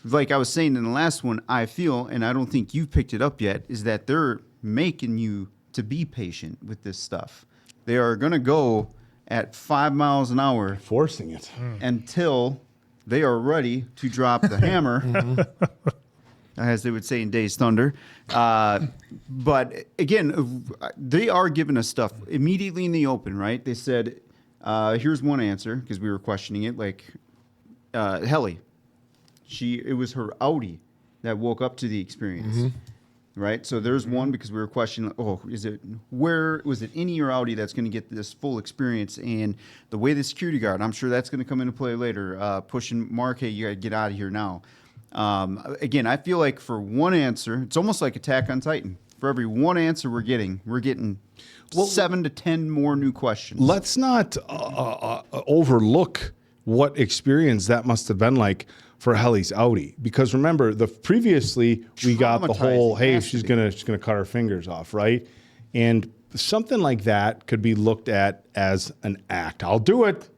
Speaker 4: Like I was saying in the last one, I feel, and I don't think you've picked it up yet, is that they're making you to be patient with this stuff. They are going to go at 5 miles an hour,
Speaker 3: forcing it
Speaker 4: until they are ready to drop the hammer, as they would say in Days Thunder. But again, they are giving us stuff immediately in the open, right? They said, here's one answer, because we were questioning it, like Helly. It was her outie that woke up to the experience. Right, so there's one because we were questioning. Was it innie or outie that's going to get this full experience? And the way the security guard, I'm sure that's going to come into play later. Pushing Mark, hey, you got to get out of here now. Again, I feel like for one answer, it's almost like Attack on Titan. For every one answer we're getting 7 to 10 more new questions.
Speaker 3: let's not overlook what experience that must have been like for Helly's outie, because remember, previously we got the whole, hey, she's gonna cut her fingers off, right? And something like that could be looked at as an act. I'll do it.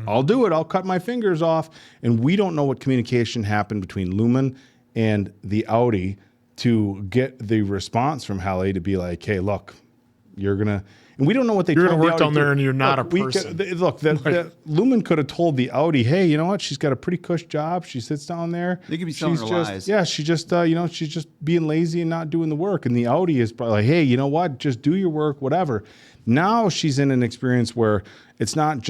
Speaker 3: I'll cut my fingers off. And we don't know what communication happened between Lumon and the outie to get the response from Helly to be like, hey, look, you're gonna. And we don't know what they
Speaker 9: You're
Speaker 3: told
Speaker 9: gonna work
Speaker 3: the outie
Speaker 9: down there
Speaker 3: to-
Speaker 9: and you're not
Speaker 3: Look,
Speaker 9: a person.
Speaker 3: Lumon could have told the outie, hey, you know what? She's got a pretty cush job. She sits down there.
Speaker 4: They could be telling her lies.
Speaker 3: Yeah, she just, she's just being lazy and not doing the work. And the outie is probably like, hey, you know what? Just do your work, whatever. Now she's in an experience where it's not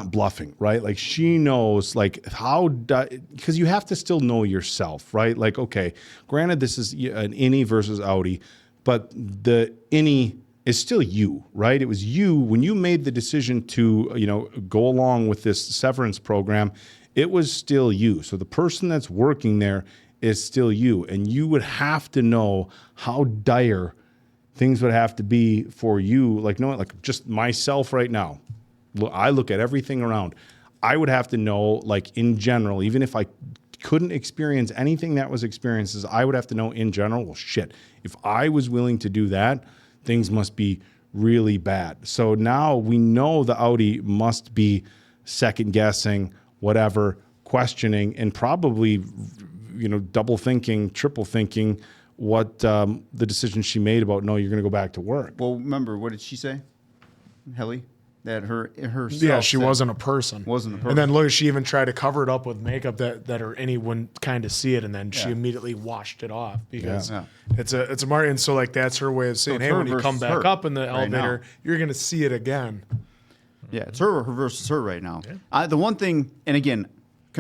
Speaker 3: bluffing, right? Like she knows like because you have to still know yourself, right? Like, okay, granted this is an innie versus outie, but the innie is still you, right? It was you when you made the decision to, go along with this severance program, it was still you. So the person that's working there is still you. And you would have to know how dire things would have to be for you. Like, just myself right now, I look at everything around. I would have to know, like in general, even if I couldn't experience anything that was experiences, I would have to know in general, well, shit, if I was willing to do that, things must be really bad. So now we know the outie must be second guessing, whatever, questioning, and probably, double thinking, triple thinking what the decision she made about, no, you're going to go back to work.
Speaker 4: Well, remember, what did she say, Helly? That her
Speaker 9: Yeah, she wasn't a person.
Speaker 4: Wasn't a person.
Speaker 9: And then look, she even tried to cover it up with makeup that her any wouldn't kind of see it, and then she immediately washed it off because it's a mark. And so like that's her way of saying, hey, when you come back up in the elevator, you're gonna see it again.
Speaker 4: Yeah, it's her versus her right now. The one thing, and again,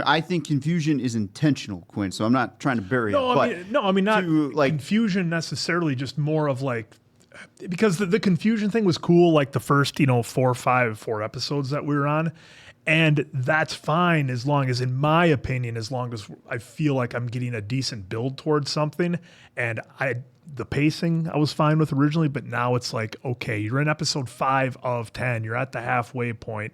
Speaker 4: I think confusion is intentional, Quinn. So I'm not trying to bury it.
Speaker 1: I mean, not confusion necessarily. Just more of like. Because the confusion thing was cool, like the first, 4 episodes that we were on. And that's fine as long as, in my opinion, as long as I feel like I'm getting a decent build towards something. And the pacing I was fine with originally, but now it's like, okay, you're in episode 5 of 10. You're at the halfway point.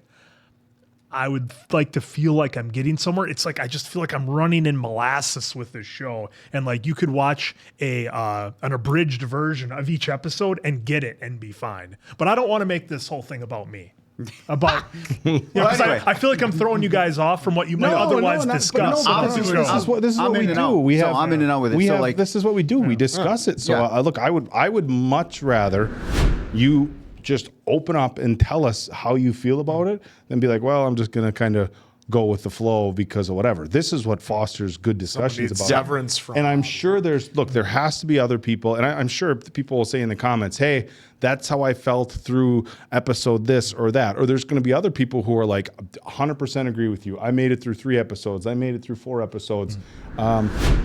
Speaker 1: I would like to feel like I'm getting somewhere. It's like I just feel like I'm running in molasses with this show, and like you could watch an abridged version of each episode and get it and be fine. But I don't want to make this whole thing about me. About
Speaker 4: anyway.
Speaker 1: I feel like I'm throwing you guys off from what you might otherwise discuss.
Speaker 3: This is what we do.
Speaker 4: I'm in and out with it.
Speaker 3: This is what we do. We discuss it. So look, I would much rather you just open up and tell us how you feel about it than be like, well, I'm just gonna kind of go with the flow because of whatever. This is what fosters good discussions about
Speaker 9: severance from.
Speaker 3: And I'm sure there has to be other people, and I'm sure people will say in the comments, hey, that's how I felt through episode this or that. Or there's going to be other people who are like 100% agree with you. I made it through 3 episodes. I made it through 4 episodes.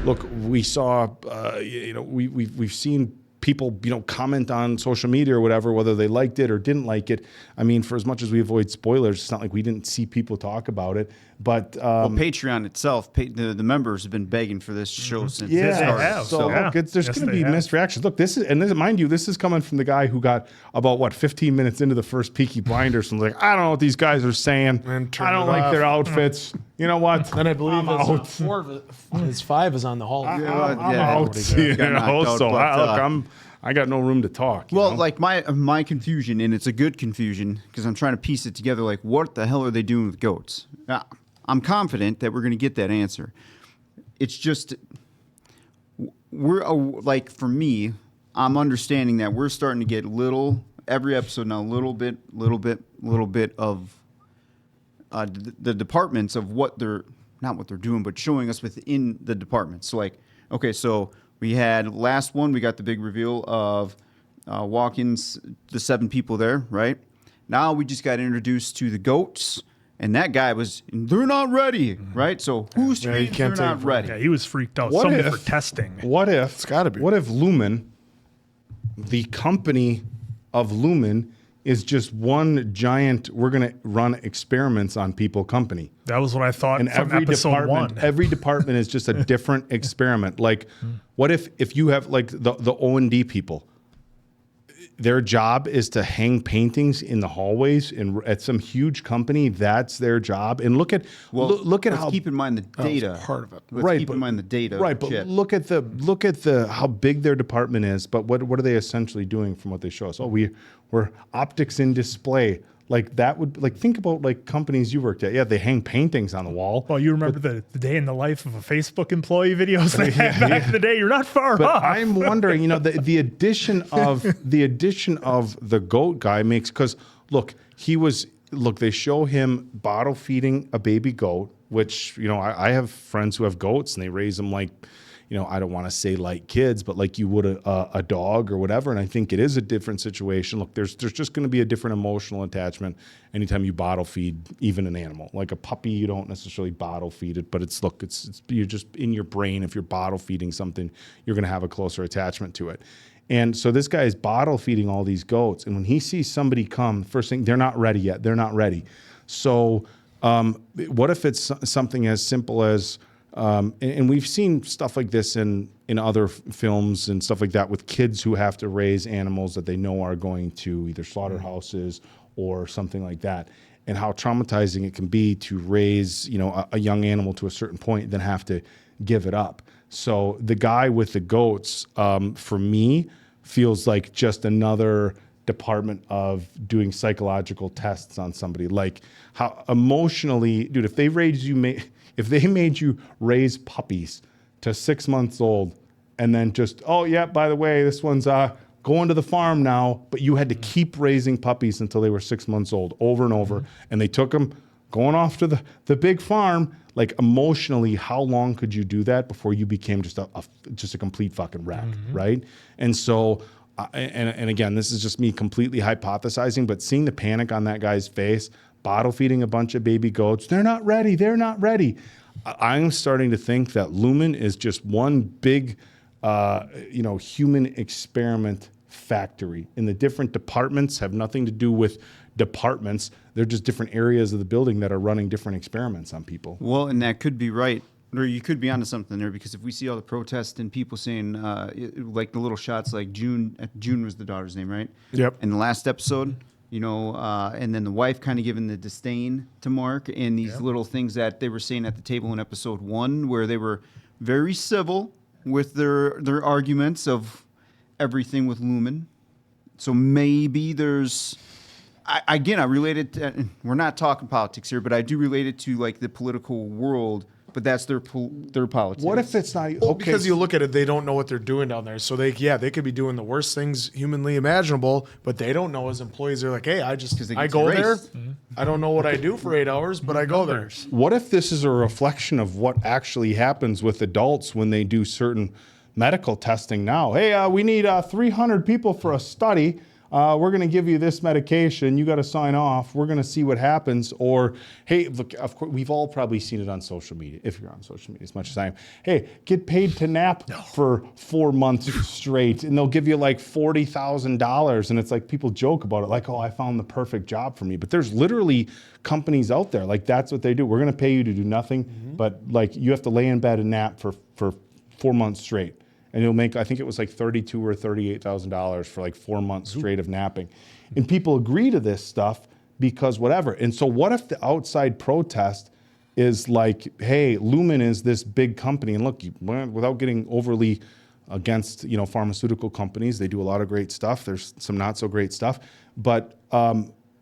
Speaker 3: Look, we saw, we've seen people, comment on social media or whatever, whether they liked it or didn't like it. I mean, for as much as we avoid spoilers, it's not like we didn't see people talk about it. But
Speaker 4: Patreon itself, the members have been begging for this show since it started.
Speaker 3: Look, there's going to be missed reactions. Look, mind you, this is coming from the guy who got about 15 minutes into the first Peaky Blinders and was like, I don't know what these guys are saying. I don't like their outfits. You know what?
Speaker 9: Then I believe his 5 is on the hall.
Speaker 3: I'm out. I got no room to talk.
Speaker 4: Well, like my confusion, and it's a good confusion because I'm trying to piece it together. Like, what the hell are they doing with goats? I'm confident that we're going to get that answer. It's just like for me, I'm understanding that we're starting to get every episode now, little bit of the departments of not what they're doing, but showing us within the departments. So like, okay, so we had last one, we got the big reveal of walk-ins, the 7 people there, right? Now we just got introduced to the goats, and that guy they're not ready, right? So who's they're not ready?
Speaker 1: Yeah, he was freaked out.
Speaker 3: What
Speaker 1: Somebody
Speaker 3: if-
Speaker 1: for testing.
Speaker 3: What if it's got to be? What if Lumon, the company of Lumon, is just one giant? We're going to run experiments on people company.
Speaker 1: That was what I thought.
Speaker 3: And
Speaker 1: from
Speaker 3: every
Speaker 1: episode
Speaker 3: department,
Speaker 1: 1.
Speaker 3: every department is just a different experiment. Like, what if you have like the O&D people? Their job is to hang paintings in the hallways, and at some huge company, that's their job. And look at how.
Speaker 4: Keep in mind the data.
Speaker 9: part of it.
Speaker 4: Let's keep in mind the data.
Speaker 3: Right, but
Speaker 4: shit.
Speaker 3: look at the how big their department is. But what are they essentially doing from what they show us? Oh, we're optics in display. Like that would think about like companies you worked at. Yeah, they hang paintings on the wall.
Speaker 1: Well, you remember the day in the life of a Facebook employee videos they had back in the day. You're not far
Speaker 3: But
Speaker 1: off.
Speaker 3: I'm wondering, the addition of the goat guy makes, because they show him bottle feeding a baby goat, which I have friends who have goats and they raise them like, I don't want to say like kids, but like you would a dog or whatever. And I think it is a different situation. Look, there's just going to be a different emotional attachment anytime you bottle feed even an animal. Like a puppy, you don't necessarily bottle feed it, but it's you're just in your brain. If you're bottle feeding something, you're going to have a closer attachment to it. And so this guy is bottle feeding all these goats. And when he sees somebody come, first thing, they're not ready yet. They're not ready. So what if it's something as simple as, and we've seen stuff like this in other films and stuff like that with kids who have to raise animals that they know are going to either slaughterhouses or something like that, and how traumatizing it can be to raise, a young animal to a certain point, then have to give it up. So the guy with the goats, for me, feels like just another department of doing psychological tests on somebody. Like how emotionally, dude, if they made you raise puppies to 6 months old and then just, oh yeah, by the way, this one's going to the farm now, but you had to keep raising puppies until they were 6 months old over and over. And they took them going off to the big farm. Like emotionally, how long could you do that before you became just a complete fucking wreck, right? And so, and again, this is just me completely hypothesizing, but seeing the panic on that guy's face, bottle feeding a bunch of baby goats, they're not ready. I'm starting to think that Lumon is just one big, human experiment factory. And the different departments have nothing to do with departments. They're just different areas of the building that are running different experiments on people.
Speaker 4: Well, and that could be right. Or you could be onto something there, because if we see all the protests and people saying, like the little shots, like June was the daughter's name, right?
Speaker 9: Yep.
Speaker 4: In the last episode, and then the wife kind of giving the disdain to Mark, and these little things that they were saying at the table in episode 1, where they were very civil with their arguments of everything with Lumon. So maybe there's, I relate it to, we're not talking politics here, but I do relate it to like the political world. But that's their politics.
Speaker 3: What if it's not
Speaker 9: okay? Because you look at it, they don't know what they're doing down there. So they could be doing the worst things humanly imaginable, but they don't know as employees. They're like, hey, I go there. Mm-hmm. I don't know what I do for 8 hours, but I go there.
Speaker 3: What if this is a reflection of what actually happens with adults when they do certain medical testing now? Hey, we need 300 people for a study. We're going to give you this medication. You got to sign off. We're going to see what happens. Or, hey, look, of course, we've all probably seen it on social media, if you're on social media as much as I am. Hey, get paid to nap for 4 months straight, and they'll give you like $40,000. And it's like people joke about it, like, oh, I found the perfect job for me. But there's literally companies out there, like that's what they do. We're going to pay you to do nothing, but like you have to lay in bed and nap for 4 months straight. And you'll make, I think it was like $32,000 or $38,000 for like 4 months straight of napping. And people agree to this stuff because whatever. And so what if the outside protest is like, hey, Lumon is this big company. And look, without getting overly against, pharmaceutical companies, they do a lot of great stuff. There's some not so great stuff. But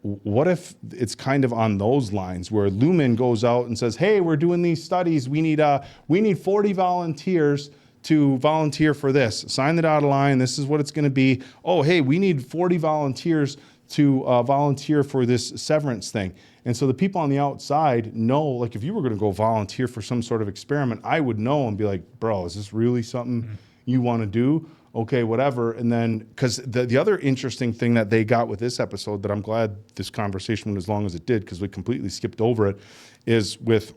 Speaker 3: what if it's kind of on those lines where Lumon goes out and says, hey, we're doing these studies. We need 40 volunteers to volunteer for this. Sign the dotted line. This is what it's going to be. Oh, hey, we need 40 volunteers to volunteer for this Severance thing. And so the people on the outside know, like if you were going to go volunteer for some sort of experiment, I would know and be like, bro, is this really something you want to do? Okay, whatever. And then, because the other interesting thing that they got with this episode that I'm glad this conversation went as long as it did because we completely skipped over it, is with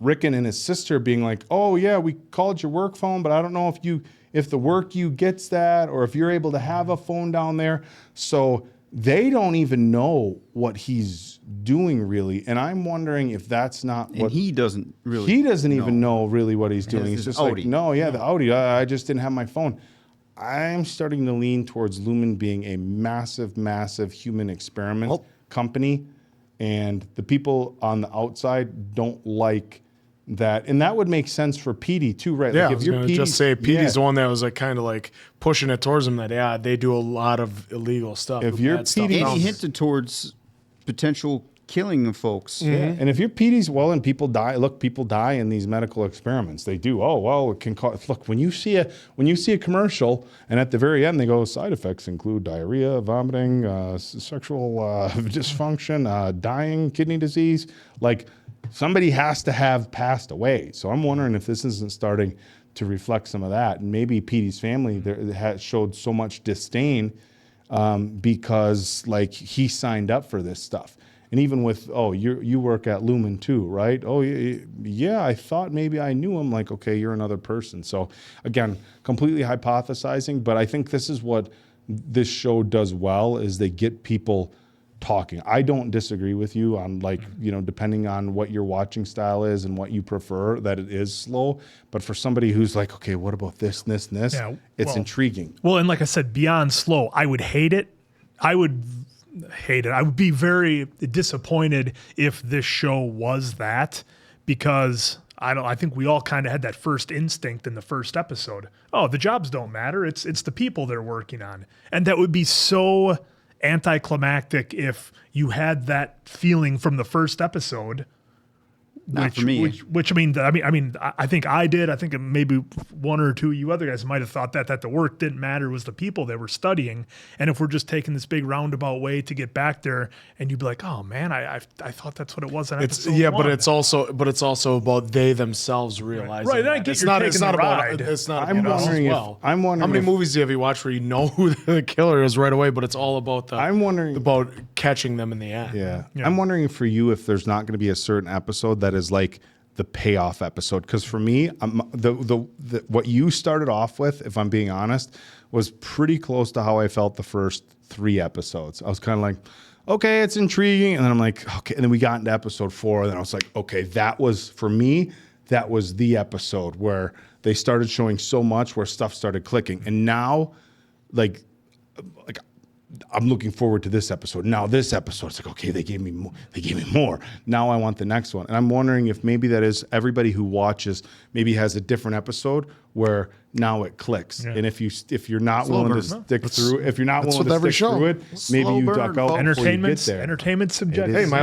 Speaker 3: Rickon and his sister being like, oh yeah, we called your work phone, but I don't know if the work you gets that or if you're able to have a phone down there. So they don't even know what he's doing really. And I'm wondering if that's not what
Speaker 4: he doesn't really.
Speaker 3: He doesn't even know really what he's doing. He's just like, the outie. I just didn't have my phone. I'm starting to lean towards Lumon being a massive, massive human experiment company. And the people on the outside don't like that. And that would make sense for Petey too, right?
Speaker 9: Yeah,
Speaker 3: like
Speaker 9: I was going to just say Petey's the one that was like kind of like pushing it towards him that, they do a lot of illegal stuff.
Speaker 3: If you're Petey,
Speaker 4: and he hinted towards potential killing of folks.
Speaker 3: Yeah. And if you're Petey's, and people die. Look, people die in these medical experiments. They do. Oh, well, it can cause. Look, when you see a commercial, and at the very end they go, side effects include diarrhea, vomiting, sexual dysfunction, dying, kidney disease. Like somebody has to have passed away. So I'm wondering if this isn't starting to reflect some of that, and maybe Petey's family showed so much disdain because like he signed up for this stuff. And even with, you work at Lumon too, right? Oh, yeah, I thought maybe I knew him. Like, okay, you're another person. So again, completely hypothesizing, but I think this is what this show does well is they get people talking. I don't disagree with you on depending on what your watching style is and what you prefer, that it is slow. But for somebody who's like, okay, what about this, this, and this? Yeah, it's intriguing.
Speaker 1: Well, and like I said, beyond slow, I would hate it. I would be very disappointed if this show was that, because I think we all kind of had that first instinct in the first episode. Oh, the jobs don't matter. It's the people they're working on. And that would be so anticlimactic if you had that feeling from the first episode.
Speaker 4: Not for me.
Speaker 1: Which I think I did. I think maybe one or two of you other guys might have thought that the work didn't matter, was the people they were studying. And if we're just taking this big roundabout way to get back there, and you'd be like, oh man, I thought that's what it was.
Speaker 9: But it's also about they themselves realizing.
Speaker 1: Right. I get it's not about.
Speaker 9: It's not.
Speaker 3: I'm wondering
Speaker 9: how many movies have you watched where you know who the killer is right away, but it's all about about catching them in the end.
Speaker 3: Yeah. I'm wondering for you if there's not going to be a certain episode that is like the payoff episode, because for me, what you started off with, if I'm being honest, was pretty close to how I felt the first 3 episodes. I was kind of like, okay, it's intriguing, and then I'm like, okay, and then we got into episode 4, and then I was like, okay, that was the episode where they started showing so much, where stuff started clicking, and now, like I'm looking forward to this episode. Now this episode, it's like, okay, they gave me more. Now I want the next one. And I'm wondering if maybe that is everybody who watches maybe has a different episode where now it clicks. Yeah. And if you're not willing to stick through, if you're not willing to stick through it, maybe you duck out.
Speaker 1: Entertainment's subjective.
Speaker 9: Hey, my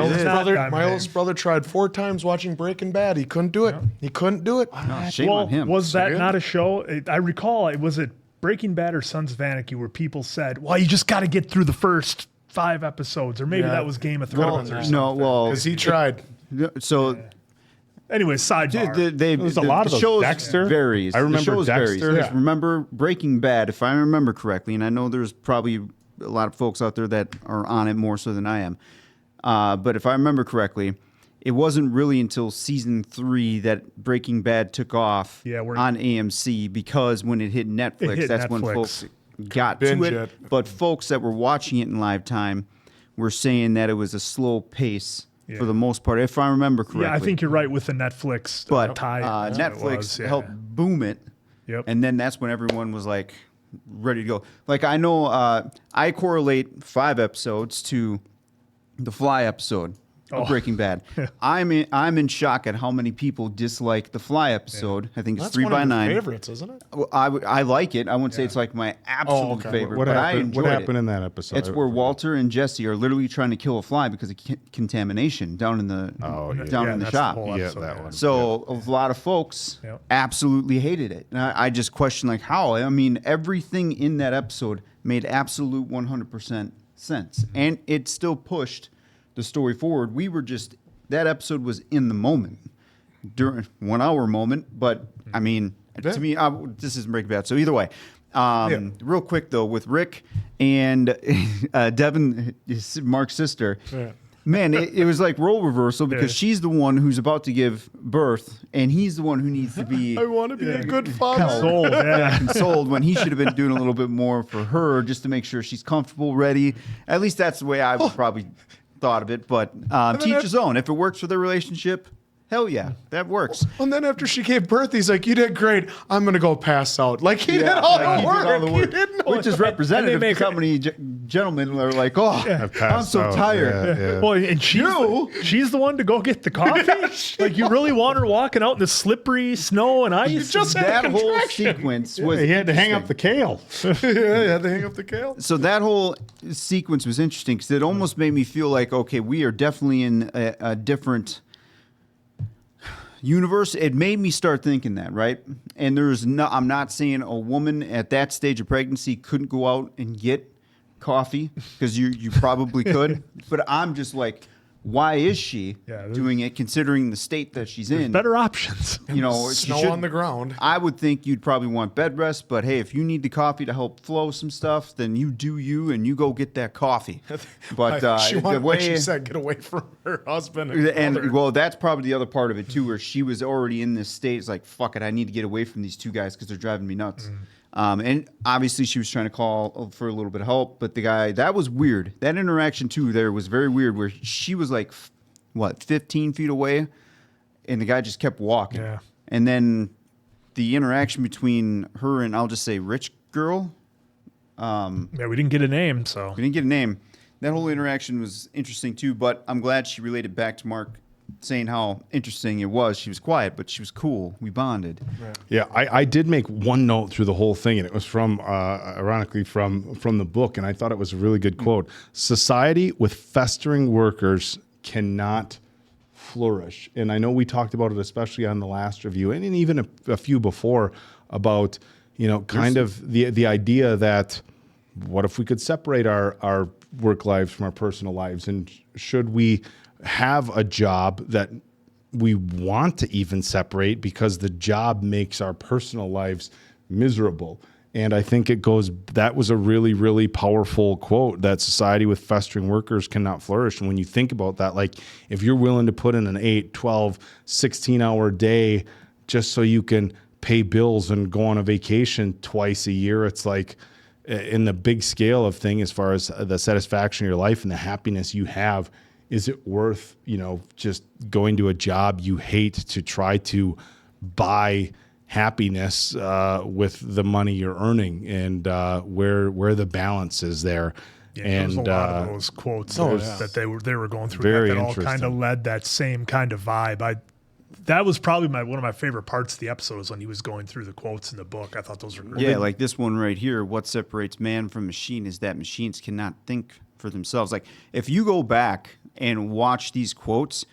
Speaker 9: oldest brother tried 4 times watching Breaking Bad. He couldn't do it. Yeah. He couldn't do it.
Speaker 4: No, shame on him.
Speaker 1: Was that not a show? I recall was it Breaking Bad or Sons of Anarchy where people said, well, you just got to get through the first 5 episodes, or maybe that was Game of Thrones or something.
Speaker 4: No, well,
Speaker 9: because he tried.
Speaker 4: So,
Speaker 1: anyway, sidebar.
Speaker 3: There's a lot of those.
Speaker 4: Shows
Speaker 3: Dexter
Speaker 4: varies.
Speaker 3: I remember
Speaker 4: the shows
Speaker 3: Dexter.
Speaker 4: Varies. Remember Breaking Bad, if I remember correctly, and I know there's probably a lot of folks out there that are on it more so than I am, but if I remember correctly, it wasn't really until season 3 that Breaking Bad took off on AMC, because when it hit Netflix, that's when folks got to it. But folks that were watching it in live time were saying that it was a slow pace for the most part, if I remember correctly.
Speaker 1: Yeah, I think you're right with the Netflix tie.
Speaker 4: Netflix helped boom it.
Speaker 1: Yep.
Speaker 4: And then that's when everyone was like ready to go. Like I know I correlate 5 episodes to the Fly episode of Breaking Bad. I'm in shock at how many people dislike the Fly episode. Yeah. I think it's
Speaker 9: that's
Speaker 4: 3 by 9.
Speaker 9: That's one of your favorites, isn't it?
Speaker 4: Well, I like it. I wouldn't say it's like my absolute favorite.
Speaker 3: What
Speaker 4: but
Speaker 3: happened?
Speaker 4: I
Speaker 3: What happened in that episode?
Speaker 4: It's where Walter and Jesse are literally trying to kill a fly because of contamination down in the in the shop. So a lot of folks absolutely hated it. And I just question like how. I mean, everything in that episode made absolute 100% sense, and it still pushed the story forward. We were just, that episode was in the moment, during 1 hour moment, but I mean, to me, this isn't Breaking Bad. So either way, real quick though, with Rick and Devin, Mark's sister, man, it was like role reversal because she's the one who's about to give birth, and he's the one who needs to be.
Speaker 9: I want to be a good father.
Speaker 1: Consoled,
Speaker 4: consoled when he should have been doing a little bit more for her just to make sure she's comfortable, ready. At least that's the way I would probably thought of it, but teach his own. If it works for their relationship, hell yeah, that works.
Speaker 9: And then after she gave birth, he's like, you did great. I'm going to go pass out. Like he did all the work.
Speaker 4: Which is representative because how many gentlemen are like, oh, I'm so tired.
Speaker 1: Well, and she's the one to go get the coffee? Like you really want her walking out in the slippery snow and ice?
Speaker 9: Just
Speaker 4: that whole sequence was
Speaker 3: he had to hang up the kale.
Speaker 9: He had to hang up the kale.
Speaker 4: So that whole sequence was interesting because it almost made me feel like, okay, we are definitely in a different universe. It made me start thinking that, right? And I'm not saying a woman at that stage of pregnancy couldn't go out and get coffee, because you probably could, but I'm just like, why is she doing it considering the state that she's in?
Speaker 1: Better options.
Speaker 4: You know,
Speaker 9: snow on the ground.
Speaker 4: I would think you'd probably want bed rest, but hey, if you need the coffee to help flow some stuff, then you do you and you go get that coffee. But
Speaker 9: she wanted, like she said, get away from her husband.
Speaker 4: And well, that's probably the other part of it too, where she was already in this state. It's like, fuck it, I need to get away from these 2 guys because they're driving me nuts. And obviously she was trying to call for a little bit of help, but the guy, that was weird. That interaction too there was very weird, where she was like, 15 feet away, and the guy just kept walking.
Speaker 1: Yeah.
Speaker 4: And then the interaction between her and, I'll just say, rich girl.
Speaker 1: We didn't get a name, so.
Speaker 4: We didn't get a name. That whole interaction was interesting too, but I'm glad she related back to Mark saying how interesting it was. She was quiet, but she was cool. We bonded.
Speaker 3: Yeah, I did make one note through the whole thing, and it was from, ironically, from the book, and I thought it was a really good quote. Society with festering workers cannot flourish. And I know we talked about it, especially on the last review, and even a few before, about, kind of the idea that what if we could separate our work lives from our personal lives, and should we have a job that we want to even separate because the job makes our personal lives miserable? And I think that was a really, really powerful quote, that society with festering workers cannot flourish. And when you think about that, like if you're willing to put in an 8, 12, 16-hour day just so you can pay bills and go on a vacation twice a year, it's like, in the big scale of thing, as far as the satisfaction of your life and the happiness you have, is it worth, just going to a job you hate to try to buy happiness with the money you're earning? And where the balance is there.
Speaker 1: Yeah, there was a lot of those quotes that they were going through
Speaker 3: Very
Speaker 1: that all
Speaker 3: interesting.
Speaker 1: kind of led that same kind of vibe. That was probably one of my favorite parts of the episode was when he was going through the quotes in the book. I thought those were great.
Speaker 4: Yeah, like this one right here. What separates man from machine is that machines cannot think for themselves. Like if you go back and watch these quotes,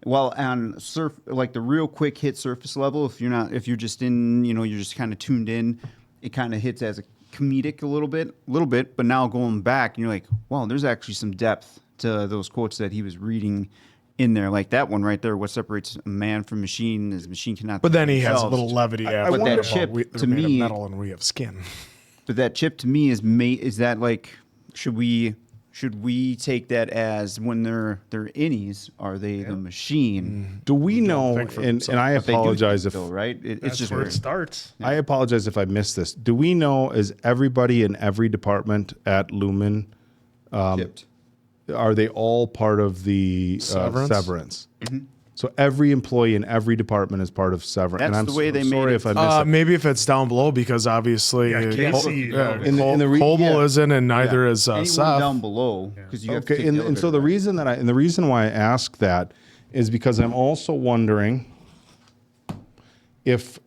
Speaker 4: well, on like the real quick hit surface level, if you're just in, you're just kind of tuned in, it kind of hits as a comedic a little bit. But now going back, and you're like, wow, there's actually some depth to those quotes that he was reading in there, like that one right there. What separates a man from machine is machine cannot.
Speaker 9: But then he has a
Speaker 4: themselves.
Speaker 9: little levity.
Speaker 4: But that chip to
Speaker 9: made of
Speaker 4: me,
Speaker 9: metal and we have skin.
Speaker 4: But that chip to me is that like should we take that as when they're innies? Are they the machine?
Speaker 3: Do we know? And I apologize if
Speaker 4: right. It's just
Speaker 1: where it starts.
Speaker 3: I apologize if I missed this. Do we know? Is everybody in every department at Lumon?
Speaker 4: Chipped.
Speaker 3: Are they all part of the severance?
Speaker 4: Mm-hmm.
Speaker 3: So every employee in every department is part of severance.
Speaker 4: That's
Speaker 3: and I'm
Speaker 4: the way they
Speaker 3: sorry
Speaker 4: made
Speaker 3: if
Speaker 4: it.
Speaker 3: I missed it.
Speaker 9: Maybe if it's down below, because obviously
Speaker 1: Casey,
Speaker 9: Coble isn't, and neither is
Speaker 4: Anyone
Speaker 9: Seth.
Speaker 4: down below because you have to
Speaker 3: Okay,
Speaker 4: take
Speaker 3: and so the reason why I ask that is because I'm also wondering if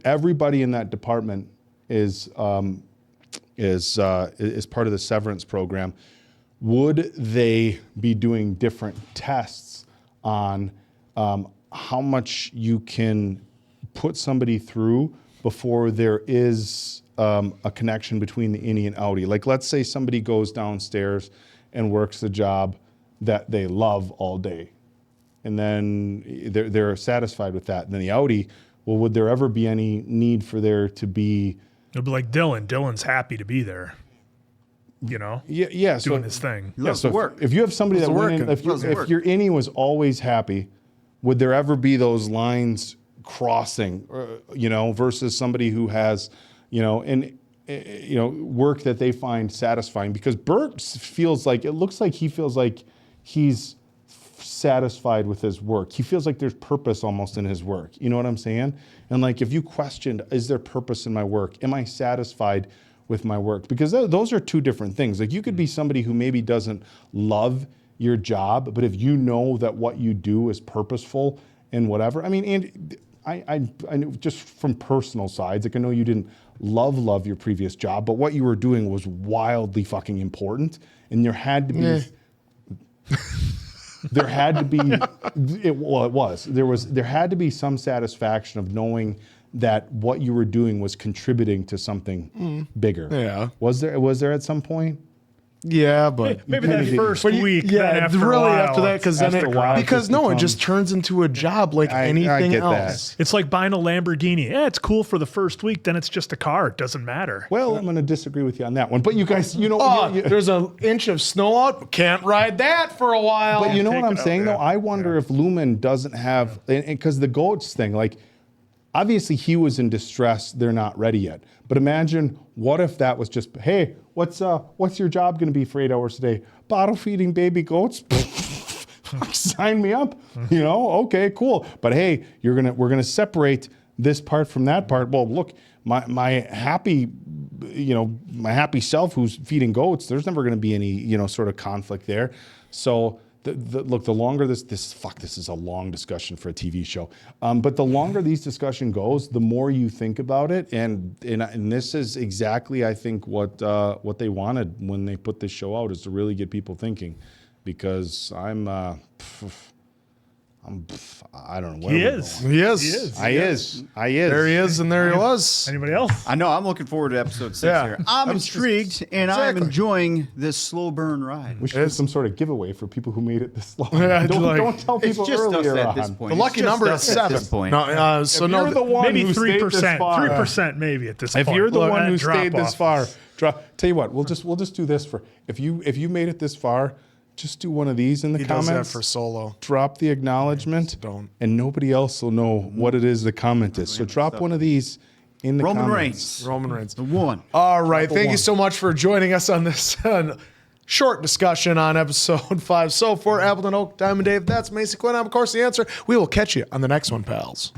Speaker 3: everybody in that department is part of the severance program, would they be doing different tests on how much you can put somebody through before there is a connection between the innie and outie? Like, let's say somebody goes downstairs and works a job that they love all day, and then they're satisfied with that. And then the outie, well, would there ever be any need for there to be?
Speaker 1: It'll be like Dylan. Dylan's happy to be there.
Speaker 3: Yeah,
Speaker 1: doing his thing.
Speaker 3: If you have somebody that went in, if your innie was always happy, would there ever be those lines crossing? Versus somebody who has, work that they find satisfying. Because Bert feels like he's satisfied with his work. He feels like there's purpose almost in his work. You know what I'm saying? And like, if you questioned, is there purpose in my work? Am I satisfied with my work? Because those are two different things. Like, you could be somebody who maybe doesn't love your job, but if you know that what you do is purposeful and whatever. I mean, and I know just from personal sides, like, I know you didn't love your previous job, but what you were doing was wildly fucking important, and there had to be there had to be there had to be some satisfaction of knowing that what you were doing was contributing to something bigger.
Speaker 9: Yeah.
Speaker 3: Was there at some point?
Speaker 9: Yeah, but
Speaker 1: maybe that first week.
Speaker 9: Yeah,
Speaker 1: then after
Speaker 9: really
Speaker 1: a while,
Speaker 9: after that, because then it just turns into a job like anything
Speaker 3: get
Speaker 9: else.
Speaker 3: that.
Speaker 1: It's like buying a Lamborghini. Yeah, it's cool for the first week, then it's just a car. It doesn't matter.
Speaker 3: Well, I'm going to disagree with you on that one. But you guys,
Speaker 9: there's an inch of snow out. Can't ride that for a while.
Speaker 3: But you know what I'm saying, though? I wonder if Lumon doesn't have, because the goats thing, like, obviously he was in distress. They're not ready yet. But imagine, what if that was just, hey, what's your job going to be for 8 hours a day? Bottle feeding baby goats? Sign me up. Okay, cool. But hey, we're gonna separate this part from that part. Well, look, my happy self who's feeding goats, there's never going to be any sort of conflict there. So look, the longer this is a long discussion for a TV show. But the longer these discussion goes, the more you think about it, and this is exactly, I think, what they wanted when they put this show out, is to really get people thinking. Because I don't know.
Speaker 1: He is.
Speaker 9: There he is, and there he was.
Speaker 1: Anybody else?
Speaker 4: I know. I'm looking forward to episode 6 here. I'm intrigued, and I'm enjoying this slow burn ride.
Speaker 3: We should have some sort of giveaway for people who made it this long.
Speaker 9: Yeah,
Speaker 3: don't tell people
Speaker 4: it's just
Speaker 3: earlier
Speaker 4: us at this
Speaker 3: on.
Speaker 4: point.
Speaker 9: The lucky number is 7.
Speaker 4: No,
Speaker 9: so
Speaker 3: you're the one
Speaker 1: maybe
Speaker 3: who stayed
Speaker 1: 3%.
Speaker 3: this far,
Speaker 1: 3% maybe at this
Speaker 3: if
Speaker 1: point.
Speaker 3: you're the
Speaker 1: Look,
Speaker 3: one who
Speaker 1: drop
Speaker 3: stayed this
Speaker 1: off.
Speaker 3: far, tell you what, we'll just do this for if you made it this far. Just do one of these in the comments.
Speaker 9: Does that for solo.
Speaker 3: Drop the acknowledgement, and nobody else will know what it is the comment is. So drop one of these in the comments.
Speaker 9: Roman Reigns.
Speaker 4: The one.
Speaker 9: All right. Thank you so much for joining us on this short discussion on episode 5. So for Appleton Oak, Diamond Dave, that's Mason Quinn. I'm, of course, the answer. We will catch you on the next one, pals.